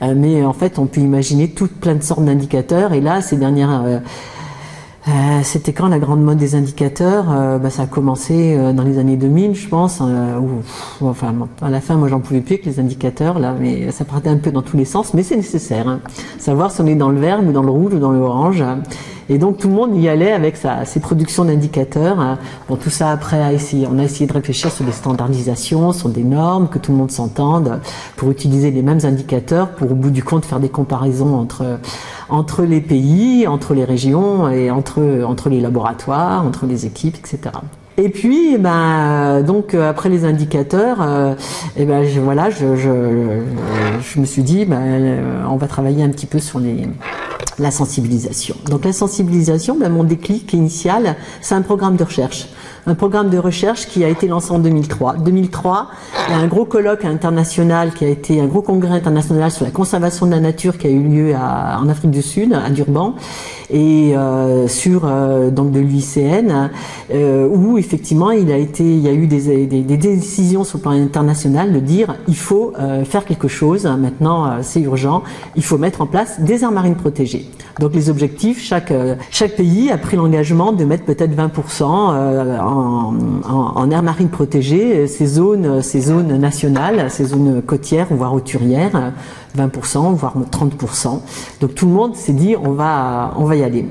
Mais en fait, on peut imaginer plein de sortes d'indicateurs. Et là, ces dernières c'était quand la grande mode des indicateurs? Ça a commencé dans les années 2000, je pense. Enfin, à la fin, moi, j'en pouvais plus avec les indicateurs, là, mais ça partait un peu dans tous les sens. Mais c'est nécessaire, savoir si on est dans le vert, ou dans le rouge, ou dans le orange. Et donc tout le monde y allait avec ses productions d'indicateurs. Bon, tout ça après, on a essayé de réfléchir sur des standardisations, sur des normes, que tout le monde s'entende, pour utiliser les mêmes indicateurs, pour au bout du compte faire des comparaisons entre les pays, entre les régions et entre les laboratoires, entre les équipes, etc. Et puis, donc après les indicateurs, je me suis dit, on va travailler un petit peu sur la sensibilisation. Donc la sensibilisation, mon déclic initial, c'est un programme de recherche. Un programme de recherche qui a été lancé en 2003. 2003, il y a un gros colloque international un gros congrès international sur la conservation de la nature qui a eu lieu en Afrique du Sud, à Durban, et donc de l'UICN, où effectivement il y a eu des décisions sur le plan international de dire il faut faire quelque chose. Maintenant, c'est urgent. Il faut mettre en place des aires marines protégées. Donc les objectifs, chaque pays a pris l'engagement de mettre peut-être 20% en aires marines protégées, ces zones nationales, ces zones côtières voire hauturières, 20% voire 30%. Donc tout le monde s'est dit on va y aller.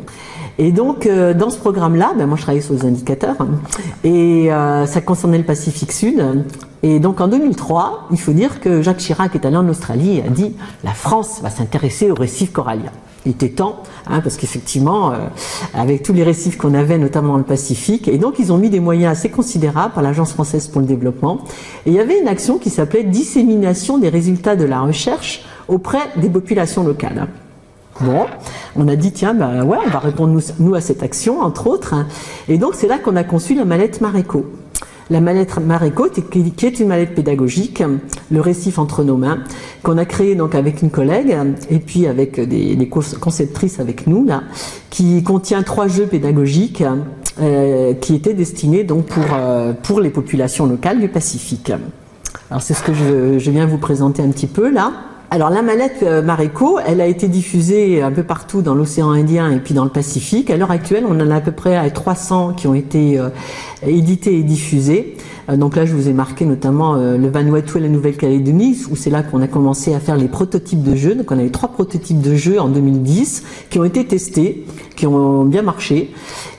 Et donc dans ce programme-là, moi je travaillais sur les indicateurs et ça concernait le Pacifique Sud. Et donc en 2003, il faut dire que Jacques Chirac est allé en Australie et a dit la France va s'intéresser aux récifs coralliens. Il était temps, hein, parce qu'effectivement, avec tous les récifs qu'on avait, notamment dans le Pacifique, et donc ils ont mis des moyens assez considérables par l'Agence française pour le développement. Et il y avait une action qui s'appelait dissémination des résultats de la recherche auprès des populations locales. Bon, on a dit tiens, bah ouais, on va répondre nous à cette action, entre autres. Hein. Et donc c'est là qu'on a conçu la mallette Maréco. La mallette Maréco, qui est une mallette pédagogique, le récif entre nos mains, qu'on a créé donc avec une collègue et puis avec des conceptrices avec nous, là, qui contient 3 jeux pédagogiques qui étaient destinés donc pour les populations locales du Pacifique. Alors c'est ce que je viens vous présenter un petit peu là. Alors la mallette Maréco, elle a été diffusée un peu partout dans l'océan Indien et puis dans le Pacifique. À l'heure actuelle, on en a à peu près 300 qui ont été édités et diffusés. Donc là, je vous ai marqué notamment le Vanuatu et la Nouvelle-Calédonie, où c'est là qu'on a commencé à faire les prototypes de jeux. Donc on avait 3 prototypes de jeux en 2010 qui ont été testés, qui ont bien marché.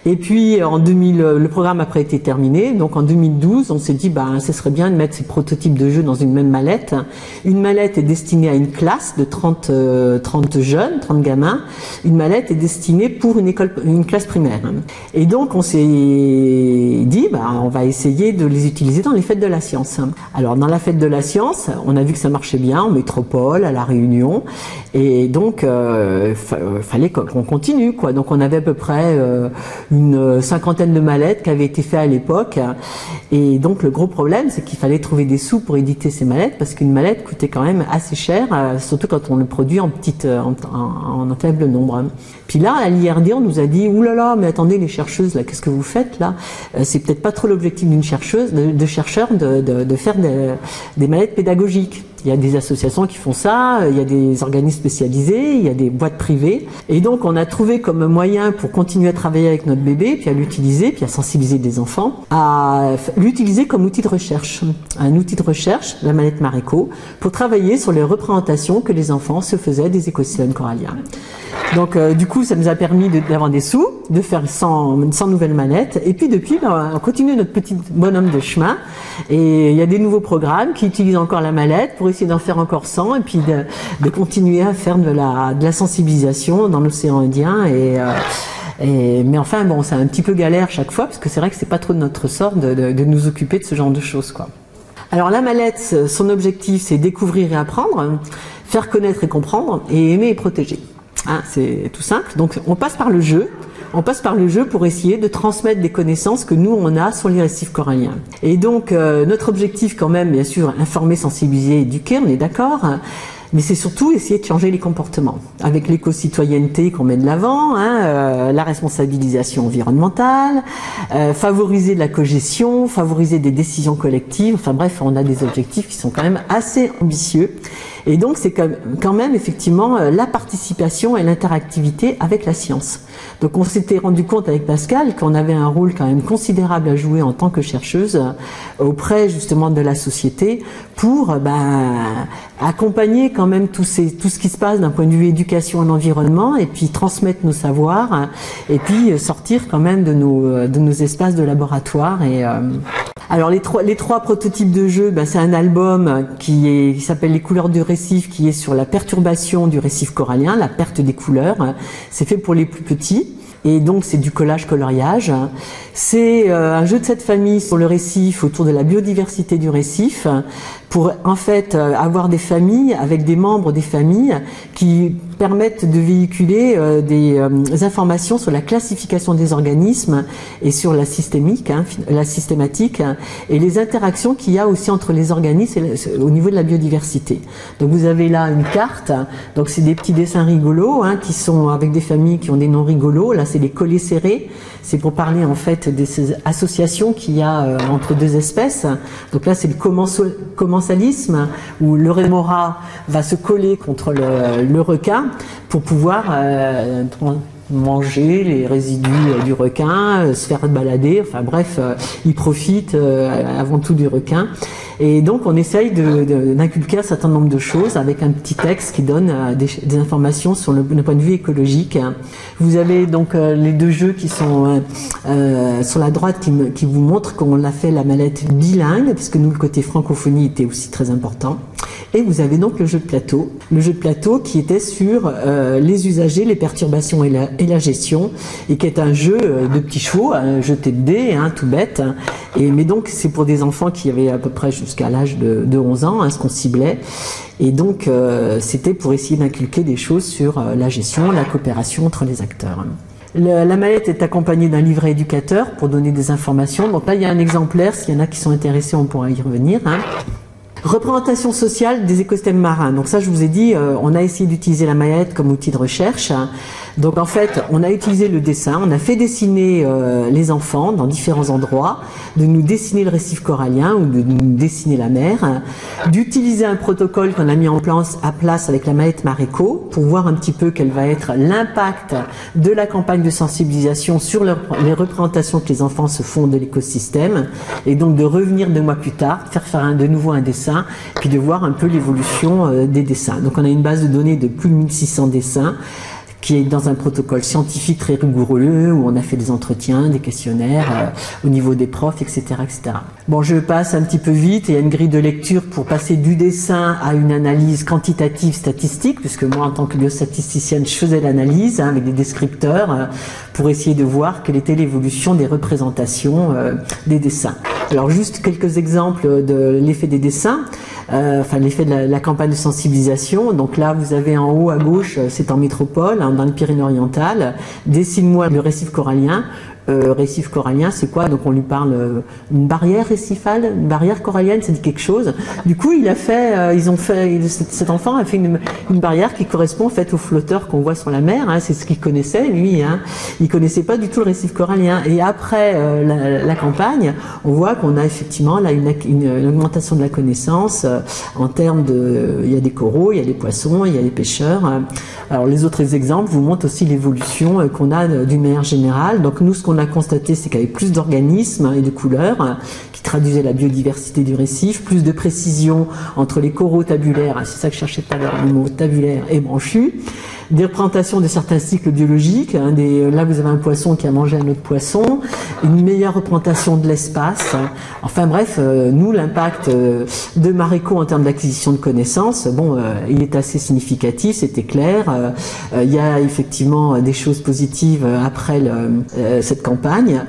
Et puis en 2000, le programme après été terminé. Donc en 2012, on s'est dit bah ce serait bien de mettre ces prototypes de jeux dans une même mallette. Une mallette est destinée à une classe de 30 jeunes, 30 gamins. Une mallette est destinée pour une classe primaire. Et donc on s'est dit bah on va essayer de les utiliser dans les fêtes de la science. Alors dans la fête de la science, on a vu que ça marchait bien en métropole, à La Réunion. Et donc fallait qu'on continue quoi. Donc on avait à peu près une cinquantaine de mallettes qui avaient été faites à l'époque. Et donc le gros problème, c'est qu'il fallait trouver des sous pour éditer ces mallettes, parce qu'une mallette coûtait quand même assez cher, surtout quand on le produit en faible nombre. Puis là, à l'IRD, on nous a dit, oulala, mais attendez, les chercheuses, là, qu'est-ce que vous faites là? C'est peut-être pas trop l'objectif d'une chercheuse, de chercheur, de faire des mallettes pédagogiques. Il y a des associations qui font ça, il y a des organismes spécialisés, il y a des boîtes privées. Et donc, on a trouvé comme moyen pour continuer à travailler avec notre bébé, puis à l'utiliser, puis à sensibiliser des enfants, à l'utiliser comme outil de recherche. Un outil de recherche, la mallette Maréco, pour travailler sur les représentations que les enfants se faisaient des écosystèmes coralliens. Donc, du coup, ça nous a permis d'avoir des sous, de faire 100 nouvelles mallettes. Et puis, depuis, on continue notre petit bonhomme de chemin. Et il y a des nouveaux programmes qui utilisent encore la mallette pour essayer d'en faire encore 100 et puis de continuer à faire de la sensibilisation dans l'océan Indien. Mais enfin, bon, c'est un petit peu galère chaque fois, parce que c'est vrai que c'est pas trop de notre ressort de nous occuper de ce genre de choses, quoi. Alors la mallette, son objectif, c'est découvrir et apprendre, faire connaître et comprendre, et aimer et protéger. Hein, c'est tout simple. Donc on passe par le jeu. On passe par le jeu pour essayer de transmettre des connaissances que nous on a sur les récifs coralliens. Et donc notre objectif quand même, bien sûr, informer, sensibiliser, éduquer, on est d'accord. Mais c'est surtout essayer de changer les comportements. Avec l'éco-citoyenneté qu'on met de l'avant, la responsabilisation environnementale, favoriser de la cogestion, favoriser des décisions collectives. Enfin bref, on a des objectifs qui sont quand même assez ambitieux. Et donc c'est quand même effectivement la participation et l'interactivité avec la science. Donc on s'était rendu compte avec Pascal qu'on avait un rôle quand même considérable à jouer en tant que chercheuse auprès justement de la société pour accompagner quand même tout ce qui se passe d'un point de vue éducation et environnement, et puis transmettre nos savoirs, et puis sortir quand même de nos espaces de laboratoire. Alors les trois prototypes de jeu, c'est un album qui s'appelle Les couleurs du récif, qui est sur la perturbation du récif corallien, la perte des couleurs. C'est fait pour les plus petits. Et donc c'est du collage-coloriage. C'est un jeu de cette famille sur le récif, autour de la biodiversité du récif, pour en fait avoir des familles avec des membres des familles qui permettent de véhiculer des informations sur la classification des organismes et sur la systématique et les interactions qu'il y a aussi entre les organismes au niveau de la biodiversité. Donc vous avez là une carte, donc c'est des petits dessins rigolos qui sont avec des familles qui ont des noms rigolos. Là c'est les collets serrés, c'est pour parler en fait de ces associations qu'il y a entre deux espèces. Donc là c'est le commensalisme, où le rémora va se coller contre le requin pour pouvoir manger les résidus du requin, se faire balader, enfin bref, il profite avant tout du requin. Et donc on essaye d'inculquer un certain nombre de choses avec un petit texte qui donne des informations sur le point de vue écologique. Vous avez donc les deux jeux qui sont sur la droite qui vous montrent qu'on a fait la mallette bilingue, parce que nous le côté francophonie était aussi très important. Et vous avez donc le jeu de plateau. Le jeu de plateau qui était sur les usagers, les perturbations et la gestion, et qui est un jeu de petits chevaux, un jeu de dés, hein, tout bête. Mais donc c'est pour des enfants qui avaient à peu près jusqu'à l'âge de 11 ans, hein, ce qu'on ciblait. Et donc c'était pour essayer d'inculquer des choses sur la gestion, la coopération entre les acteurs. La mallette est accompagnée d'un livret éducateur pour donner des informations. Donc là, il y a un exemplaire. S'il y en a qui sont intéressés, on pourra y revenir. Hein. Représentation sociale des écosystèmes marins. Donc ça, je vous ai dit, on a essayé d'utiliser la mallette comme outil de recherche. Donc en fait, on a utilisé le dessin, on a fait dessiner les enfants dans différents endroits, de nous dessiner le récif corallien ou de nous dessiner la mer, d'utiliser un protocole qu'on a mis en place avec la mallette Maréco pour voir un petit peu quel va être l'impact de la campagne de sensibilisation sur les représentations que les enfants se font de l'écosystème, et donc de revenir 2 mois plus tard, faire de nouveau un dessin, puis de voir un peu l'évolution des dessins. Donc on a une base de données de plus de 1600 dessins, qui est dans un protocole scientifique très rigoureux, où on a fait des entretiens, des questionnaires au niveau des profs, etc., etc. Bon, je passe un petit peu vite, il y a une grille de lecture pour passer du dessin à une analyse quantitative statistique, puisque moi, en tant que biostatisticienne, je faisais l'analyse avec des descripteurs pour essayer de voir quelle était l'évolution des représentations des dessins. Alors, juste quelques exemples de l'effet des dessins. Enfin l'effet de la campagne de sensibilisation. Donc là, vous avez en haut à gauche, c'est en métropole, hein, dans les Pyrénées-Orientales. Dessine-moi le récif corallien. Récif corallien, c'est quoi? Donc on lui parle une barrière récifale, une barrière corallienne, ça dit quelque chose. Du coup, cet enfant a fait une barrière qui correspond en fait aux flotteurs qu'on voit sur la mer. Hein, c'est ce qu'il connaissait lui. Hein. Il connaissait pas du tout le récif corallien. Et après la campagne, on voit qu'on a effectivement là une augmentation de la connaissance en termes de, il y a des coraux, il y a des poissons, il y a des pêcheurs. Alors les autres exemples vous montrent aussi l'évolution qu'on a d'une manière générale. Donc nous, ce qu'on a constaté, c'est qu'il y avait plus d'organismes et de couleurs qui traduisaient la biodiversité du récif, plus de précision entre les coraux tabulaires, c'est ça que je cherchais tout à l'heure, le mot tabulaire, et branchus, des représentations de certains cycles biologiques, hein, là vous avez un poisson qui a mangé un autre poisson, une meilleure représentation de l'espace, enfin bref, nous l'impact de Maréco en termes d'acquisition de connaissances, bon, il est assez significatif, c'était clair, il y a effectivement des choses positives après cette campagne.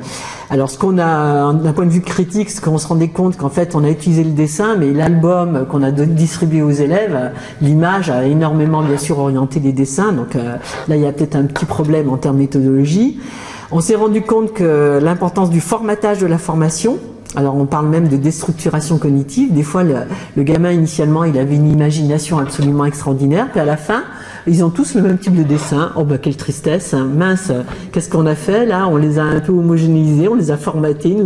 Alors ce qu'on a, d'un point de vue critique, c'est qu'on se rendait compte qu'en fait on a utilisé le dessin, mais l'album qu'on a distribué aux élèves, l'image a énormément bien sûr orienté les dessins, donc là il y a peut-être un petit problème en termes de méthodologie. On s'est rendu compte que l'importance du formatage de la formation, alors on parle même de déstructuration cognitive, des fois le gamin initialement il avait une imagination absolument extraordinaire, puis à la fin ils ont tous le même type de dessin. Oh bah quelle tristesse, hein. Mince, qu'est-ce qu'on a fait là? On les a un peu homogénéisés, on les a formatés,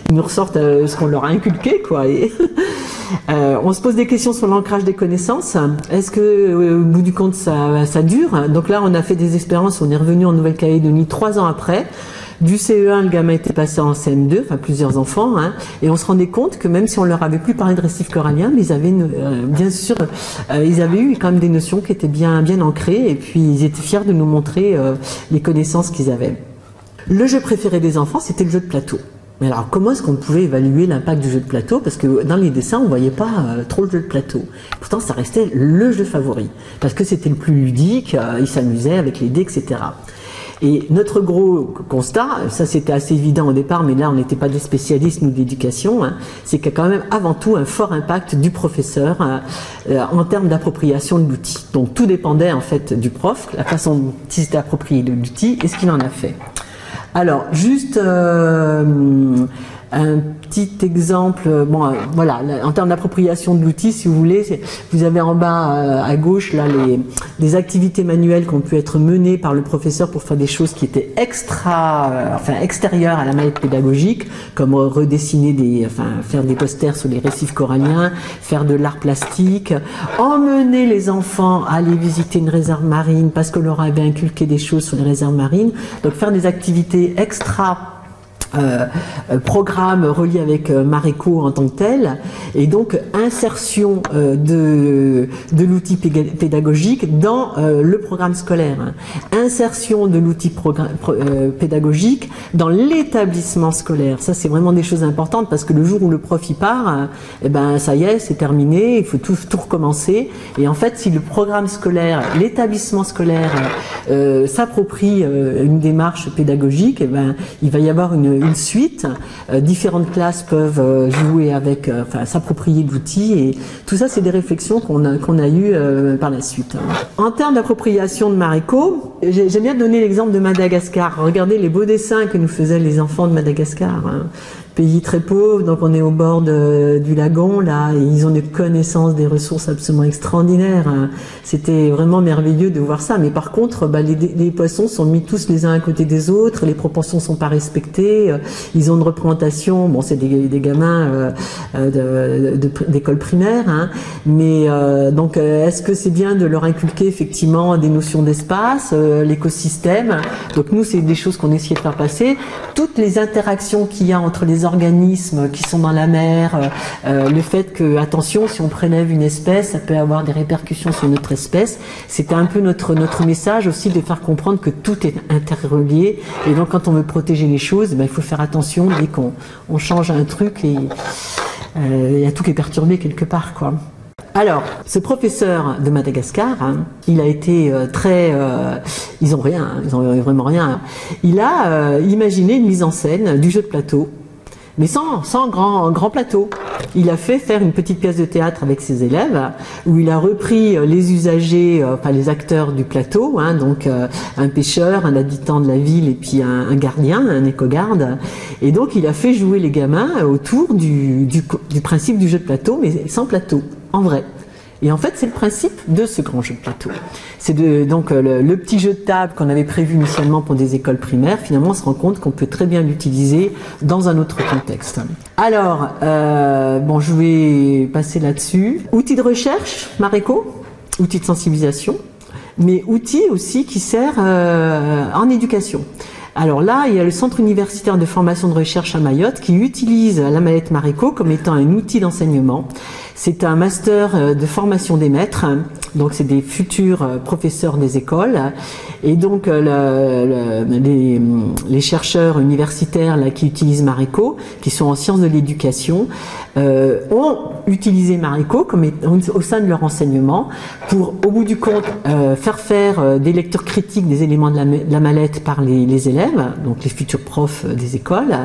ils nous ressortent ce qu'on leur a inculqué quoi. Et on se pose des questions sur l'ancrage des connaissances. Est-ce que au bout du compte ça dure? Donc là on a fait des expériences, on est revenu en Nouvelle-Calédonie 3 ans après. Du CE1, le gamin était passé en CM2, enfin plusieurs enfants, hein, et on se rendait compte que même si on leur avait plus parlé de récif corallien, mais ils avaient bien sûr, ils avaient eu quand même des notions qui étaient bien ancrées, et puis ils étaient fiers de nous montrer les connaissances qu'ils avaient. Le jeu préféré des enfants, c'était le jeu de plateau. Mais alors, comment est-ce qu'on pouvait évaluer l'impact du jeu de plateau? Parce que dans les dessins, on voyait pas trop le jeu de plateau. Pourtant, ça restait le jeu favori, parce que c'était le plus ludique, ils s'amusaient avec les dés, etc. Et notre gros constat, ça c'était assez évident au départ, mais là on n'était pas des spécialistes nous d'éducation, hein, c'est qu'il y a quand même avant tout un fort impact du professeur en termes d'appropriation de l'outil. Donc tout dépendait en fait du prof, la façon dont il s'était approprié de l'outil et ce qu'il en a fait. Alors juste un petit exemple, bon, voilà, en termes d'appropriation de l'outil, si vous voulez, vous avez en bas à gauche là les activités manuelles qui ont pu être menées par le professeur pour faire des choses qui étaient extérieures à la mallette pédagogique, comme redessiner faire des posters sur les récifs coralliens, faire de l'art plastique, emmener les enfants à aller visiter une réserve marine parce qu'on leur avait inculqué des choses sur les réserves marines, donc faire des activités extra programme relié avec Mareco en tant que tel, et donc insertion de l'outil pédagogique dans le programme scolaire, insertion de l'outil pédagogique dans l'établissement scolaire. Ça, c'est vraiment des choses importantes, parce que le jour où le prof y part, eh ben ça y est, c'est terminé, il faut tout recommencer. Et en fait, si le programme scolaire, l'établissement scolaire s'approprie une démarche pédagogique, eh ben il va y avoir une suite. Différentes classes peuvent jouer avec, enfin s'approprier de l'outil, et tout ça, c'est des réflexions qu'on a eues par la suite. En termes d'appropriation de Mareco, j'aime bien donner l'exemple de Madagascar. Regardez les beaux dessins que nous faisaient les enfants de Madagascar. Pays très pauvre, donc on est au bord du lagon là, et ils ont des connaissances, des ressources absolument extraordinaires. C'était vraiment merveilleux de voir ça. Mais par contre, les poissons sont mis tous les uns à côté des autres, les proportions sont pas respectées. Ils ont une représentation, bon, c'est des gamins d'école primaire, hein, mais donc est-ce que c'est bien de leur inculquer effectivement des notions d'espace, l'écosystème? Donc nous, c'est des choses qu'on essayait de faire passer. Toutes les interactions qu'il y a entre les organismes qui sont dans la mer, le fait que, attention, si on prélève une espèce, ça peut avoir des répercussions sur notre espèce. C'était un peu notre message aussi, de faire comprendre que tout est interrelié, et donc quand on veut protéger les choses, ben, il faut faire attention dès qu'on change un truc, et il y a tout qui est perturbé quelque part, quoi. Alors, ce professeur de Madagascar, hein, il a été ils ont rien, hein, ils ont vraiment rien. Il a imaginé une mise en scène du jeu de plateau, mais sans grand plateau. Il a fait faire une petite pièce de théâtre avec ses élèves, où il a repris les usagers, enfin les acteurs du plateau, hein, donc un pêcheur, un habitant de la ville, et puis un gardien, un éco-garde. Et donc il a fait jouer les gamins autour du principe du jeu de plateau, mais sans plateau, en vrai. Et en fait, c'est le principe de ce grand jeu de plateau. C'est donc le petit jeu de table qu'on avait prévu initialement pour des écoles primaires, finalement on se rend compte qu'on peut très bien l'utiliser dans un autre contexte. Alors, bon, je vais passer là-dessus. Outils de recherche, Mareco, outils de sensibilisation, mais outils aussi qui sert en éducation. Alors là, il y a le Centre universitaire de formation de recherche à Mayotte qui utilise la mallette Mareco comme étant un outil d'enseignement. C'est un master de formation des maîtres, donc c'est des futurs professeurs des écoles. Et donc les chercheurs universitaires là, qui utilisent Mareco, qui sont en sciences de l'éducation, ont utilisé Mareco comme au sein de leur enseignement pour, au bout du compte, faire des lectures critiques des éléments de la mallette par les élèves, donc les futurs profs des écoles,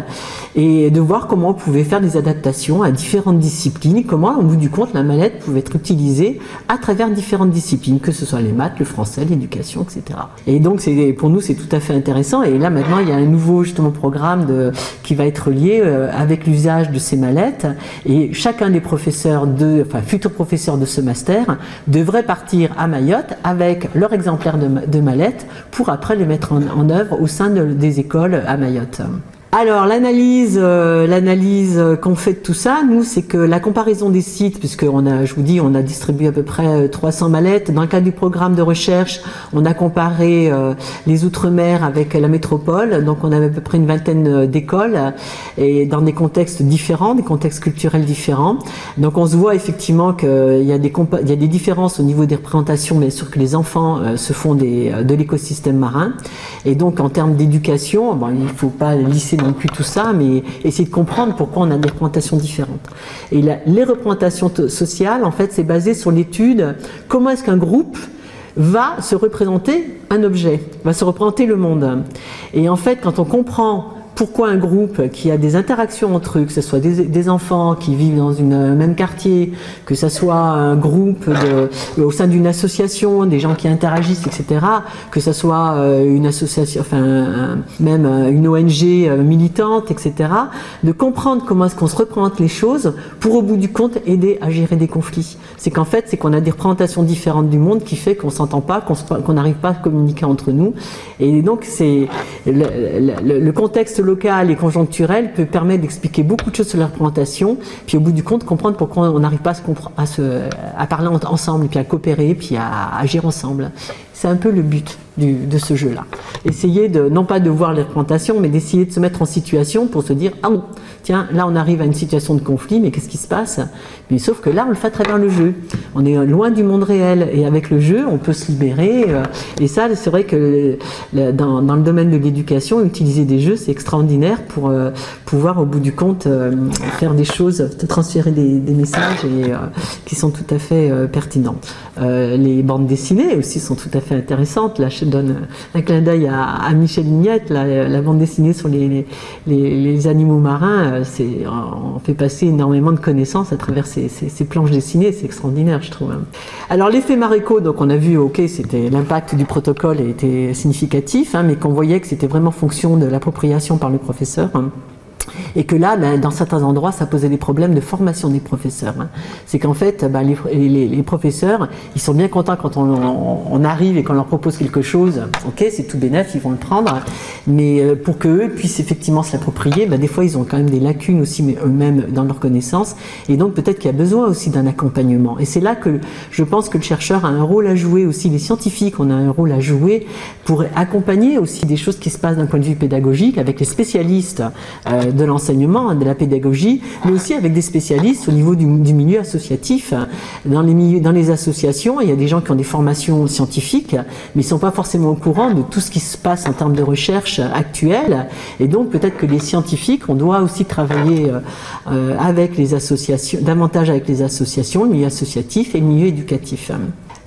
et de voir comment on pouvait faire des adaptations à différentes disciplines, et comment, au bout du compte, la mallette pouvait être utilisée à travers différentes disciplines, que ce soit les maths, le français, l'éducation, etc. Et donc, pour nous, c'est tout à fait intéressant. Et là, maintenant, il y a un nouveau, justement, programme qui va être lié avec l'usage de ces mallettes. Et chacun des professeurs, futurs professeurs de ce master, devrait partir à Mayotte avec leur exemplaire de mallette pour après les mettre en œuvre au sein des écoles à Mayotte. Alors l'analyse qu'on fait de tout ça, nous, c'est que la comparaison des sites, puisque je vous dis, on a distribué à peu près 300 mallettes. Dans le cadre du programme de recherche, on a comparé les Outre-mer avec la métropole. Donc on avait à peu près une vingtaine d'écoles, et dans des contextes différents, des contextes culturels différents. Donc on se voit effectivement qu'il y a des différences au niveau des représentations, mais sûr que les enfants se font de l'écosystème marin. Et donc en termes d'éducation, bon, il ne faut pas lisser non plus tout ça, mais essayer de comprendre pourquoi on a des représentations différentes. Et les représentations sociales, en fait, c'est basé sur l'étude comment est-ce qu'un groupe va se représenter un objet, va se représenter le monde. Et en fait, quand on comprend pourquoi un groupe qui a des interactions entre eux, que ce soit des enfants qui vivent dans un même quartier, que ce soit un groupe au sein d'une association, des gens qui interagissent, etc., que ce soit une association, même une ONG militante, etc., de comprendre comment est-ce qu'on se représente les choses pour, au bout du compte, aider à gérer des conflits. C'est qu'en fait, c'est qu'on a des représentations différentes du monde qui fait qu'on s'entend pas, qu'on n'arrive pas à communiquer entre nous. Et donc, c'est le contexte local et conjoncturel peut permettre d'expliquer beaucoup de choses sur la représentation, puis au bout du compte comprendre pourquoi on n'arrive pas à parler ensemble, puis à coopérer, puis à agir ensemble. C'est un peu le but de ce jeu-là. Essayer non pas de voir les représentations, mais d'essayer de se mettre en situation pour se dire, ah bon, tiens, là on arrive à une situation de conflit, mais qu'est-ce qui se passe? Mais sauf que là on le fait à travers le jeu. On est loin du monde réel, et avec le jeu on peut se libérer. Et ça, c'est vrai que dans le domaine de l'éducation, utiliser des jeux, c'est extraordinaire pour pouvoir au bout du compte faire des choses, transférer des messages qui sont tout à fait pertinents. Les bandes dessinées aussi sont tout à fait intéressantes. Là, je donne un clin d'œil à Michel Ignette, la bande dessinée sur les animaux marins. On fait passer énormément de connaissances à travers ces planches dessinées. C'est extraordinaire, je trouve. Alors l'effet Maréco, donc on a vu, ok, c'était l'impact du protocole était significatif, mais qu'on voyait que c'était vraiment fonction de l'appropriation par le professeur. Et que là, dans certains endroits, ça posait des problèmes de formation des professeurs. C'est qu'en fait, les professeurs, ils sont bien contents quand on arrive et qu'on leur propose quelque chose. Ok, c'est tout bénef, ils vont le prendre. Mais pour qu'eux puissent effectivement se l'approprier, des fois, ils ont quand même des lacunes aussi eux-mêmes dans leur connaissance. Et donc, peut-être qu'il y a besoin aussi d'un accompagnement. Et c'est là que je pense que le chercheur a un rôle à jouer aussi. Les scientifiques, on a un rôle à jouer pour accompagner aussi des choses qui se passent d'un point de vue pédagogique avec les spécialistes de l'enseignement, de la pédagogie, mais aussi avec des spécialistes au niveau du milieu associatif. Dans les associations, il y a des gens qui ont des formations scientifiques, mais ils ne sont pas forcément au courant de tout ce qui se passe en termes de recherche actuelle. Et donc, peut-être que les scientifiques, on doit aussi travailler avec les associations, davantage avec les associations, le milieu associatif et le milieu éducatif.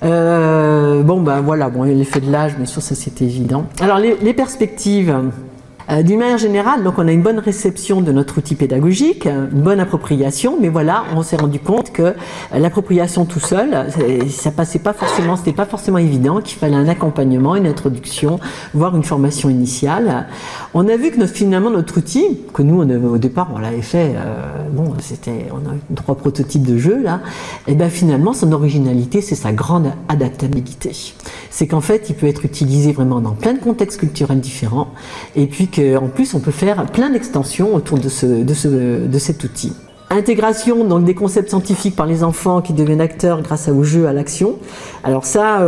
Voilà, l'effet de l'âge, bien sûr, ça c'était évident. Alors, les perspectives. D'une manière générale, donc on a une bonne réception de notre outil pédagogique, une bonne appropriation, mais voilà, on s'est rendu compte que l'appropriation tout seul, c'était pas forcément évident, qu'il fallait un accompagnement, une introduction, voire une formation initiale. On a vu que finalement notre outil, que nous au départ on l'avait fait, on a 3 prototypes de jeux là, et finalement son originalité, c'est sa grande adaptabilité. C'est qu'en fait, il peut être utilisé vraiment dans plein de contextes culturels différents, et puis qu'en plus, on peut faire plein d'extensions autour de cet outil. Intégration donc des concepts scientifiques par les enfants qui deviennent acteurs grâce au jeu, à l'action. Alors ça,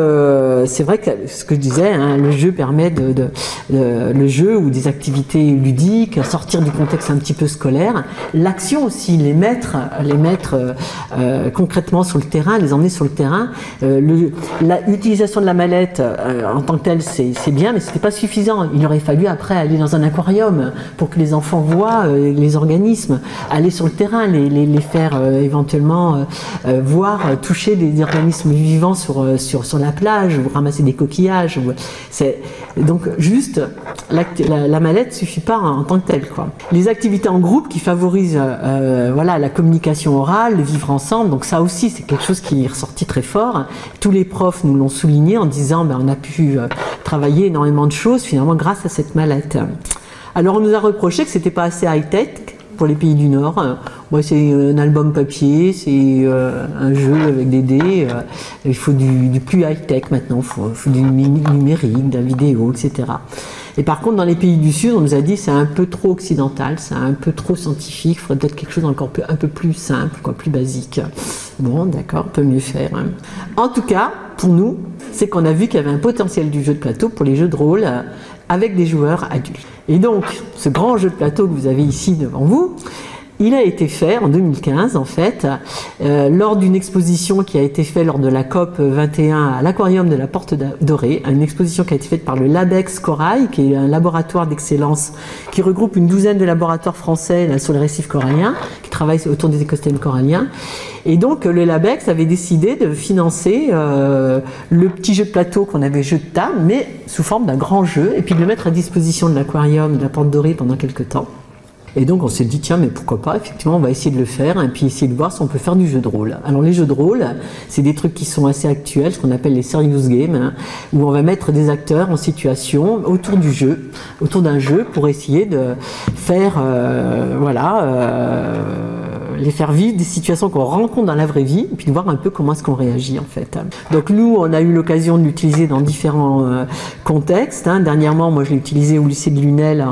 c'est vrai que ce que je disais, le jeu permet le jeu ou des activités ludiques, sortir du contexte un petit peu scolaire. L'action aussi, les mettre concrètement sur le terrain, les emmener sur le terrain. L'utilisation de la mallette en tant que telle, c'est bien, mais c'était pas suffisant. Il aurait fallu après aller dans un aquarium pour que les enfants voient les organismes, aller sur le terrain, les faire éventuellement voir, toucher des organismes vivants sur la plage, ou ramasser des coquillages. Donc juste, la mallette ne suffit pas en tant que telle, quoi. Les activités en groupe qui favorisent la communication orale, le vivre ensemble, donc ça aussi c'est quelque chose qui est ressorti très fort. Tous les profs nous l'ont souligné en disant on a pu travailler énormément de choses finalement grâce à cette mallette. Alors on nous a reproché que c'était pas assez high-tech pour les pays du Nord. C'est un album papier, c'est un jeu avec des dés. Il faut du plus high-tech maintenant, il faut du numérique, de la vidéo, etc. Et par contre, dans les pays du Sud, on nous a dit c'est un peu trop occidental, c'est un peu trop scientifique, il faudrait peut-être quelque chose encore un peu plus simple, plus basique. Bon, d'accord, on peut mieux faire. En tout cas, pour nous, c'est qu'on a vu qu'il y avait un potentiel du jeu de plateau pour les jeux de rôle avec des joueurs adultes. Et donc, ce grand jeu de plateau que vous avez ici devant vous, il a été fait en 2015 en fait, lors d'une exposition qui a été faite lors de la COP 21 à l'Aquarium de la Porte Dorée, une exposition qui a été faite par le LABEX Corail, qui est un laboratoire d'excellence qui regroupe une douzaine de laboratoires français là, sur les récifs coralliens, qui travaillent autour des écosystèmes coralliens. Et donc le LABEX avait décidé de financer le petit jeu de plateau qu'on avait jeu de table, mais sous forme d'un grand jeu, et puis de le mettre à disposition de l'Aquarium de la Porte Dorée pendant quelques temps. Et donc on s'est dit tiens mais pourquoi pas, effectivement on va essayer de le faire et puis essayer de voir si on peut faire du jeu de rôle. Alors les jeux de rôle, c'est des trucs qui sont assez actuels, ce qu'on appelle les serious games, où on va mettre des acteurs en situation autour du jeu, autour d'un jeu pour essayer de faire les faire vivre des situations qu'on rencontre dans la vraie vie, et puis de voir un peu comment est-ce qu'on réagit en fait. Donc nous, on a eu l'occasion de l'utiliser dans différents contextes. Dernièrement, moi je l'ai utilisé au lycée de Lunel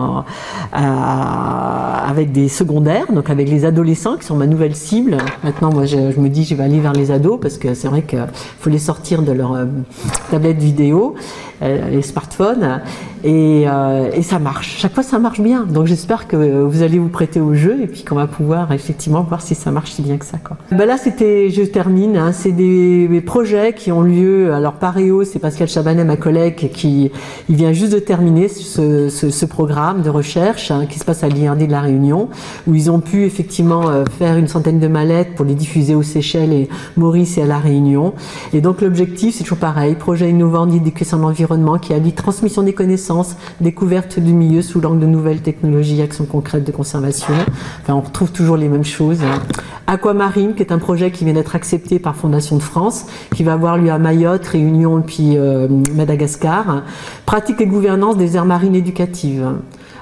avec des secondaires, donc avec les adolescents qui sont ma nouvelle cible. Maintenant, moi je me dis je vais aller vers les ados parce que c'est vrai qu'il faut les sortir de leur tablette vidéo, les smartphones, et ça marche. Chaque fois ça marche bien. Donc j'espère que vous allez vous prêter au jeu et puis qu'on va pouvoir effectivement voir si ça marche si bien que ça, quoi. Là je termine, c'est des projets qui ont lieu. Alors Paréo, c'est Pascal Chabanet, ma collègue, il vient juste de terminer ce programme de recherche qui se passe à l'IRD de la Réunion, où ils ont pu effectivement faire une centaine de mallettes pour les diffuser aux Seychelles et Maurice et à la Réunion. Et donc l'objectif, c'est toujours pareil, projet innovant d'éducation à l'environnement qui allie transmission des connaissances, découverte du milieu sous l'angle de nouvelles technologies, actions concrètes de conservation. Enfin, on retrouve toujours les mêmes choses. Aquamarine, qui est un projet qui vient d'être accepté par Fondation de France, qui va avoir lieu à Mayotte, Réunion et puis Madagascar. Pratique et gouvernance des aires marines éducatives.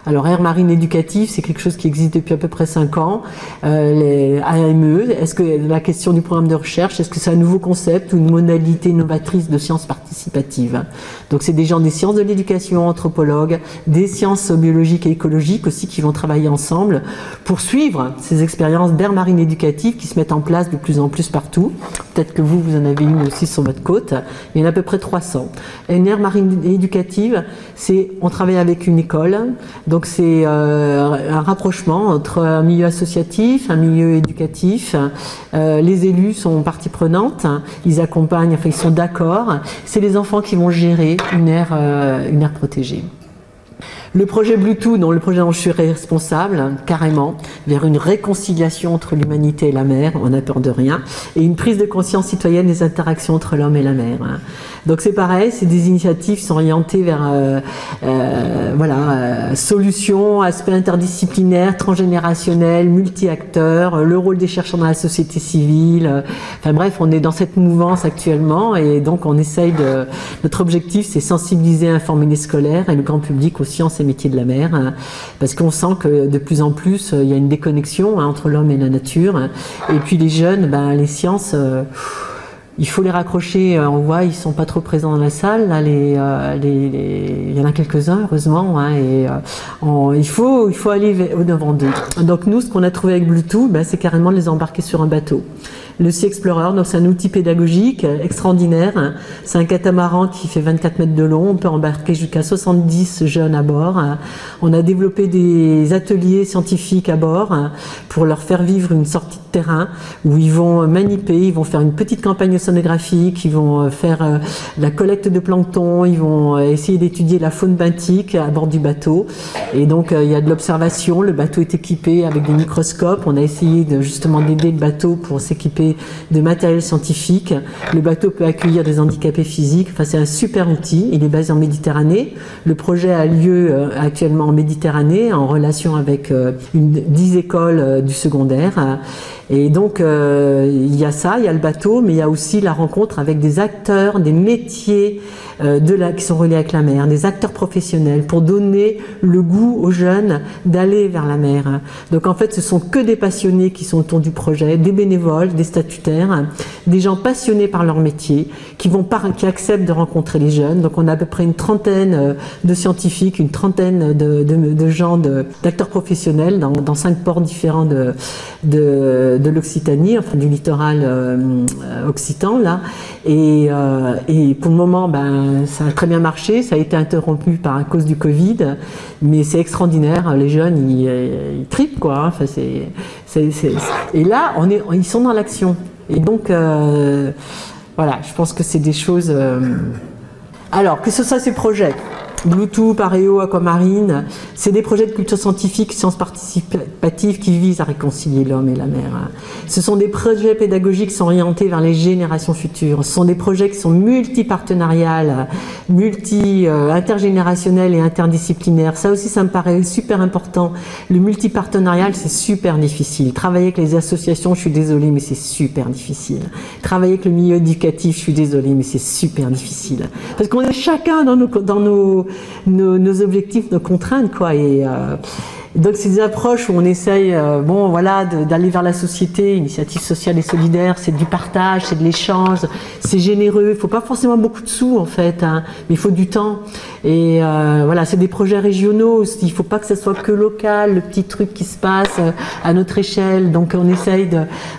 Alors, aire marine éducative, c'est quelque chose qui existe depuis à peu près 5 ans. Les AME, est-ce que la question du programme de recherche, est-ce que c'est un nouveau concept ou une modalité novatrice de sciences participatives? Donc, c'est des gens des sciences de l'éducation, anthropologues, des sciences biologiques et écologiques aussi qui vont travailler ensemble pour suivre ces expériences d'aire marine éducative qui se mettent en place de plus en plus partout. Peut-être que vous en avez une aussi sur votre côte. Il y en a à peu près 300. Et une aire marine éducative, on travaille avec une école. Donc c'est un rapprochement entre un milieu associatif, un milieu éducatif. Les élus sont partie prenante, ils accompagnent, enfin ils sont d'accord. C'est les enfants qui vont gérer une aire protégée. Le projet Bluetooth, le projet dont je suis responsable, carrément, vers une réconciliation entre l'humanité et la mer, on n'a peur de rien, et une prise de conscience citoyenne des interactions entre l'homme et la mer. Donc c'est pareil, c'est des initiatives qui sont orientées vers solutions, aspects interdisciplinaires, transgénérationnels, multi-acteurs, le rôle des chercheurs dans la société civile. Enfin bref, on est dans cette mouvance actuellement, et donc on essaye notre objectif, c'est sensibiliser, informer les scolaires et le grand public aux sciences et métiers de la mer, parce qu'on sent que de plus en plus il y a une déconnexion entre l'homme et la nature, et puis les jeunes, les sciences, il faut les raccrocher. On voit, ils sont pas trop présents dans la salle. Là, il y en a quelques-uns, heureusement, et il faut aller au-devant d'eux. Donc nous, ce qu'on a trouvé avec Bluetooth, c'est carrément de les embarquer sur un bateau. Le Sea Explorer, donc c'est un outil pédagogique extraordinaire. C'est un catamaran qui fait 24 mètres de long. On peut embarquer jusqu'à 70 jeunes à bord. On a développé des ateliers scientifiques à bord pour leur faire vivre une sortie de terrain où ils vont maniper, ils vont faire une petite campagne océanographique, ils vont faire la collecte de plancton, ils vont essayer d'étudier la faune benthique à bord du bateau. Et donc il y a de l'observation. Le bateau est équipé avec des microscopes. On a essayé justement d'aider le bateau pour s'équiper de matériel scientifique. Le bateau peut accueillir des handicapés physiques. Enfin, c'est un super outil. Il est basé en Méditerranée. Le projet a lieu actuellement en Méditerranée, en relation avec 10 écoles du secondaire. Et donc, il y a ça, il y a le bateau, mais il y a aussi la rencontre avec des acteurs, des métiers qui sont reliés avec la mer, des acteurs professionnels, pour donner le goût aux jeunes d'aller vers la mer. Donc en fait, ce sont que des passionnés qui sont autour du projet, des bénévoles, des statutaires, des gens passionnés par leur métier, qui acceptent de rencontrer les jeunes. Donc on a à peu près une trentaine de scientifiques, une trentaine de gens, d'acteurs professionnels dans 5 ports différents de l'Occitanie, enfin du littoral occitan là, et pour le moment ça a très bien marché, ça a été interrompu à cause du Covid, mais c'est extraordinaire, les jeunes ils tripent quoi, enfin, et là ils sont dans l'action, et donc voilà, je pense que c'est des choses alors que ce soit ces projets Bluetooth, Paréo, Aquamarine, c'est des projets de culture scientifique, sciences participatives qui visent à réconcilier l'homme et la mer. Ce sont des projets pédagogiques qui sont orientés vers les générations futures. Ce sont des projets qui sont multipartenariales, intergénérationnels et interdisciplinaires. Ça aussi, ça me paraît super important. Le multipartenarial, c'est super difficile. Travailler avec les associations, je suis désolée, mais c'est super difficile. Travailler avec le milieu éducatif, je suis désolée, mais c'est super difficile. Parce qu'on est chacun dans nos objectifs, nos contraintes, quoi. Donc c'est des approches où on essaye bon, voilà, d'aller vers la société, initiative sociale et solidaire, c'est du partage, c'est de l'échange, c'est généreux, il ne faut pas forcément beaucoup de sous en fait, hein, mais il faut du temps. Et voilà, c'est des projets régionaux, il ne faut pas que ce soit que local, le petit truc qui se passe à notre échelle. Donc on essaye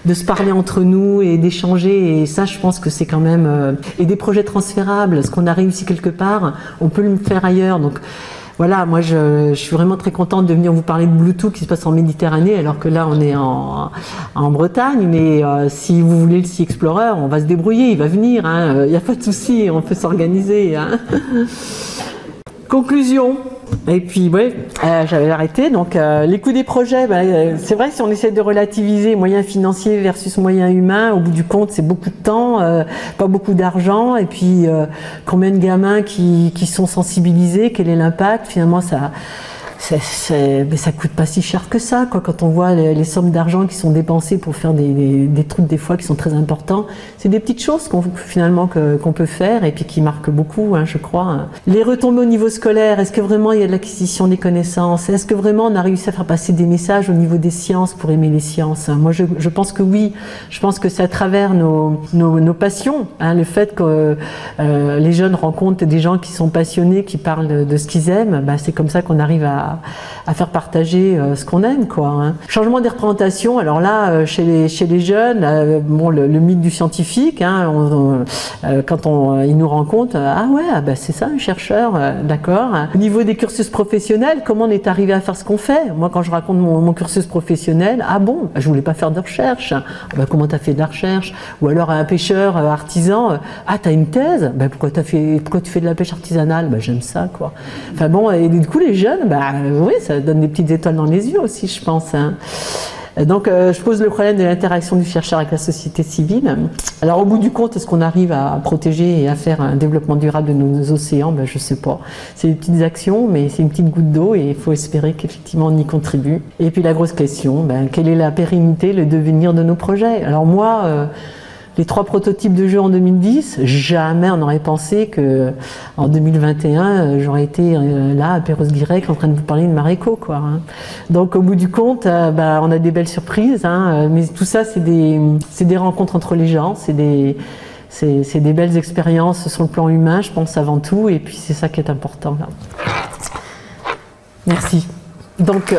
de se parler entre nous et d'échanger, et ça je pense que c'est quand même... et des projets transférables, ce qu'on a réussi quelque part, on peut le faire ailleurs. Donc voilà, moi je suis vraiment très contente de venir vous parler de Bluetooth qui se passe en Méditerranée, alors que là on est en Bretagne, mais si vous voulez le Sea Explorer, on va se débrouiller, il va venir, il n'y a pas de souci, on peut s'organiser. Hein. Conclusion. Et puis, ouais, j'avais arrêté. Donc, les coûts des projets, c'est vrai que si on essaie de relativiser moyens financiers versus moyens humains, au bout du compte, c'est beaucoup de temps, pas beaucoup d'argent. Et puis, combien de gamins qui sont sensibilisés, quel est l'impact? Finalement, mais ça coûte pas si cher que ça, quoi. Quand on voit les sommes d'argent qui sont dépensées pour faire des trucs des fois qui sont très importants, c'est des petites choses finalement qu'on peut faire et puis qui marquent beaucoup, hein, je crois. Les retombées au niveau scolaire, est-ce que vraiment il y a de l'acquisition des connaissances? Est-ce que vraiment on a réussi à faire passer des messages au niveau des sciences pour aimer les sciences? Moi je pense que oui, je pense que c'est à travers nos passions, hein, le fait que les jeunes rencontrent des gens qui sont passionnés, qui parlent de ce qu'ils aiment, c'est comme ça qu'on arrive à faire partager ce qu'on aime, quoi. Hein. Changement des représentations, alors là, chez les jeunes, bon, le mythe du scientifique, hein, quand ils nous rencontrent, ah ouais, c'est ça un chercheur, d'accord. Au niveau des cursus professionnels, comment on est arrivé à faire ce qu'on fait? Moi, quand je raconte mon cursus professionnel, ah bon, je voulais pas faire de recherche. Comment tu as fait de la recherche? Ou alors un pêcheur artisan, ah t'as une thèse? Pourquoi tu fais de la pêche artisanale? J'aime ça, quoi. Enfin bon, et du coup les jeunes, oui, ça donne des petites étoiles dans les yeux aussi, je pense. Hein. Donc, je pose le problème de l'interaction du chercheur avec la société civile. Alors, au bout du compte, est-ce qu'on arrive à protéger et à faire un développement durable de nos océans? Je ne sais pas. C'est des petites actions, mais c'est une petite goutte d'eau et il faut espérer qu'effectivement on y contribue. Et puis, la grosse question, quelle est la pérennité, le devenir de nos projets? Alors moi... les 3 prototypes de jeux en 2010, jamais on n'aurait pensé qu'en 2021, j'aurais été là à Perros-Guirec en train de vous parler de Maréco, quoi. Hein. Donc au bout du compte, on a des belles surprises, hein, mais tout ça c'est des rencontres entre les gens, c'est des belles expériences sur le plan humain, je pense avant tout, et puis c'est ça qui est important là. Merci. Donc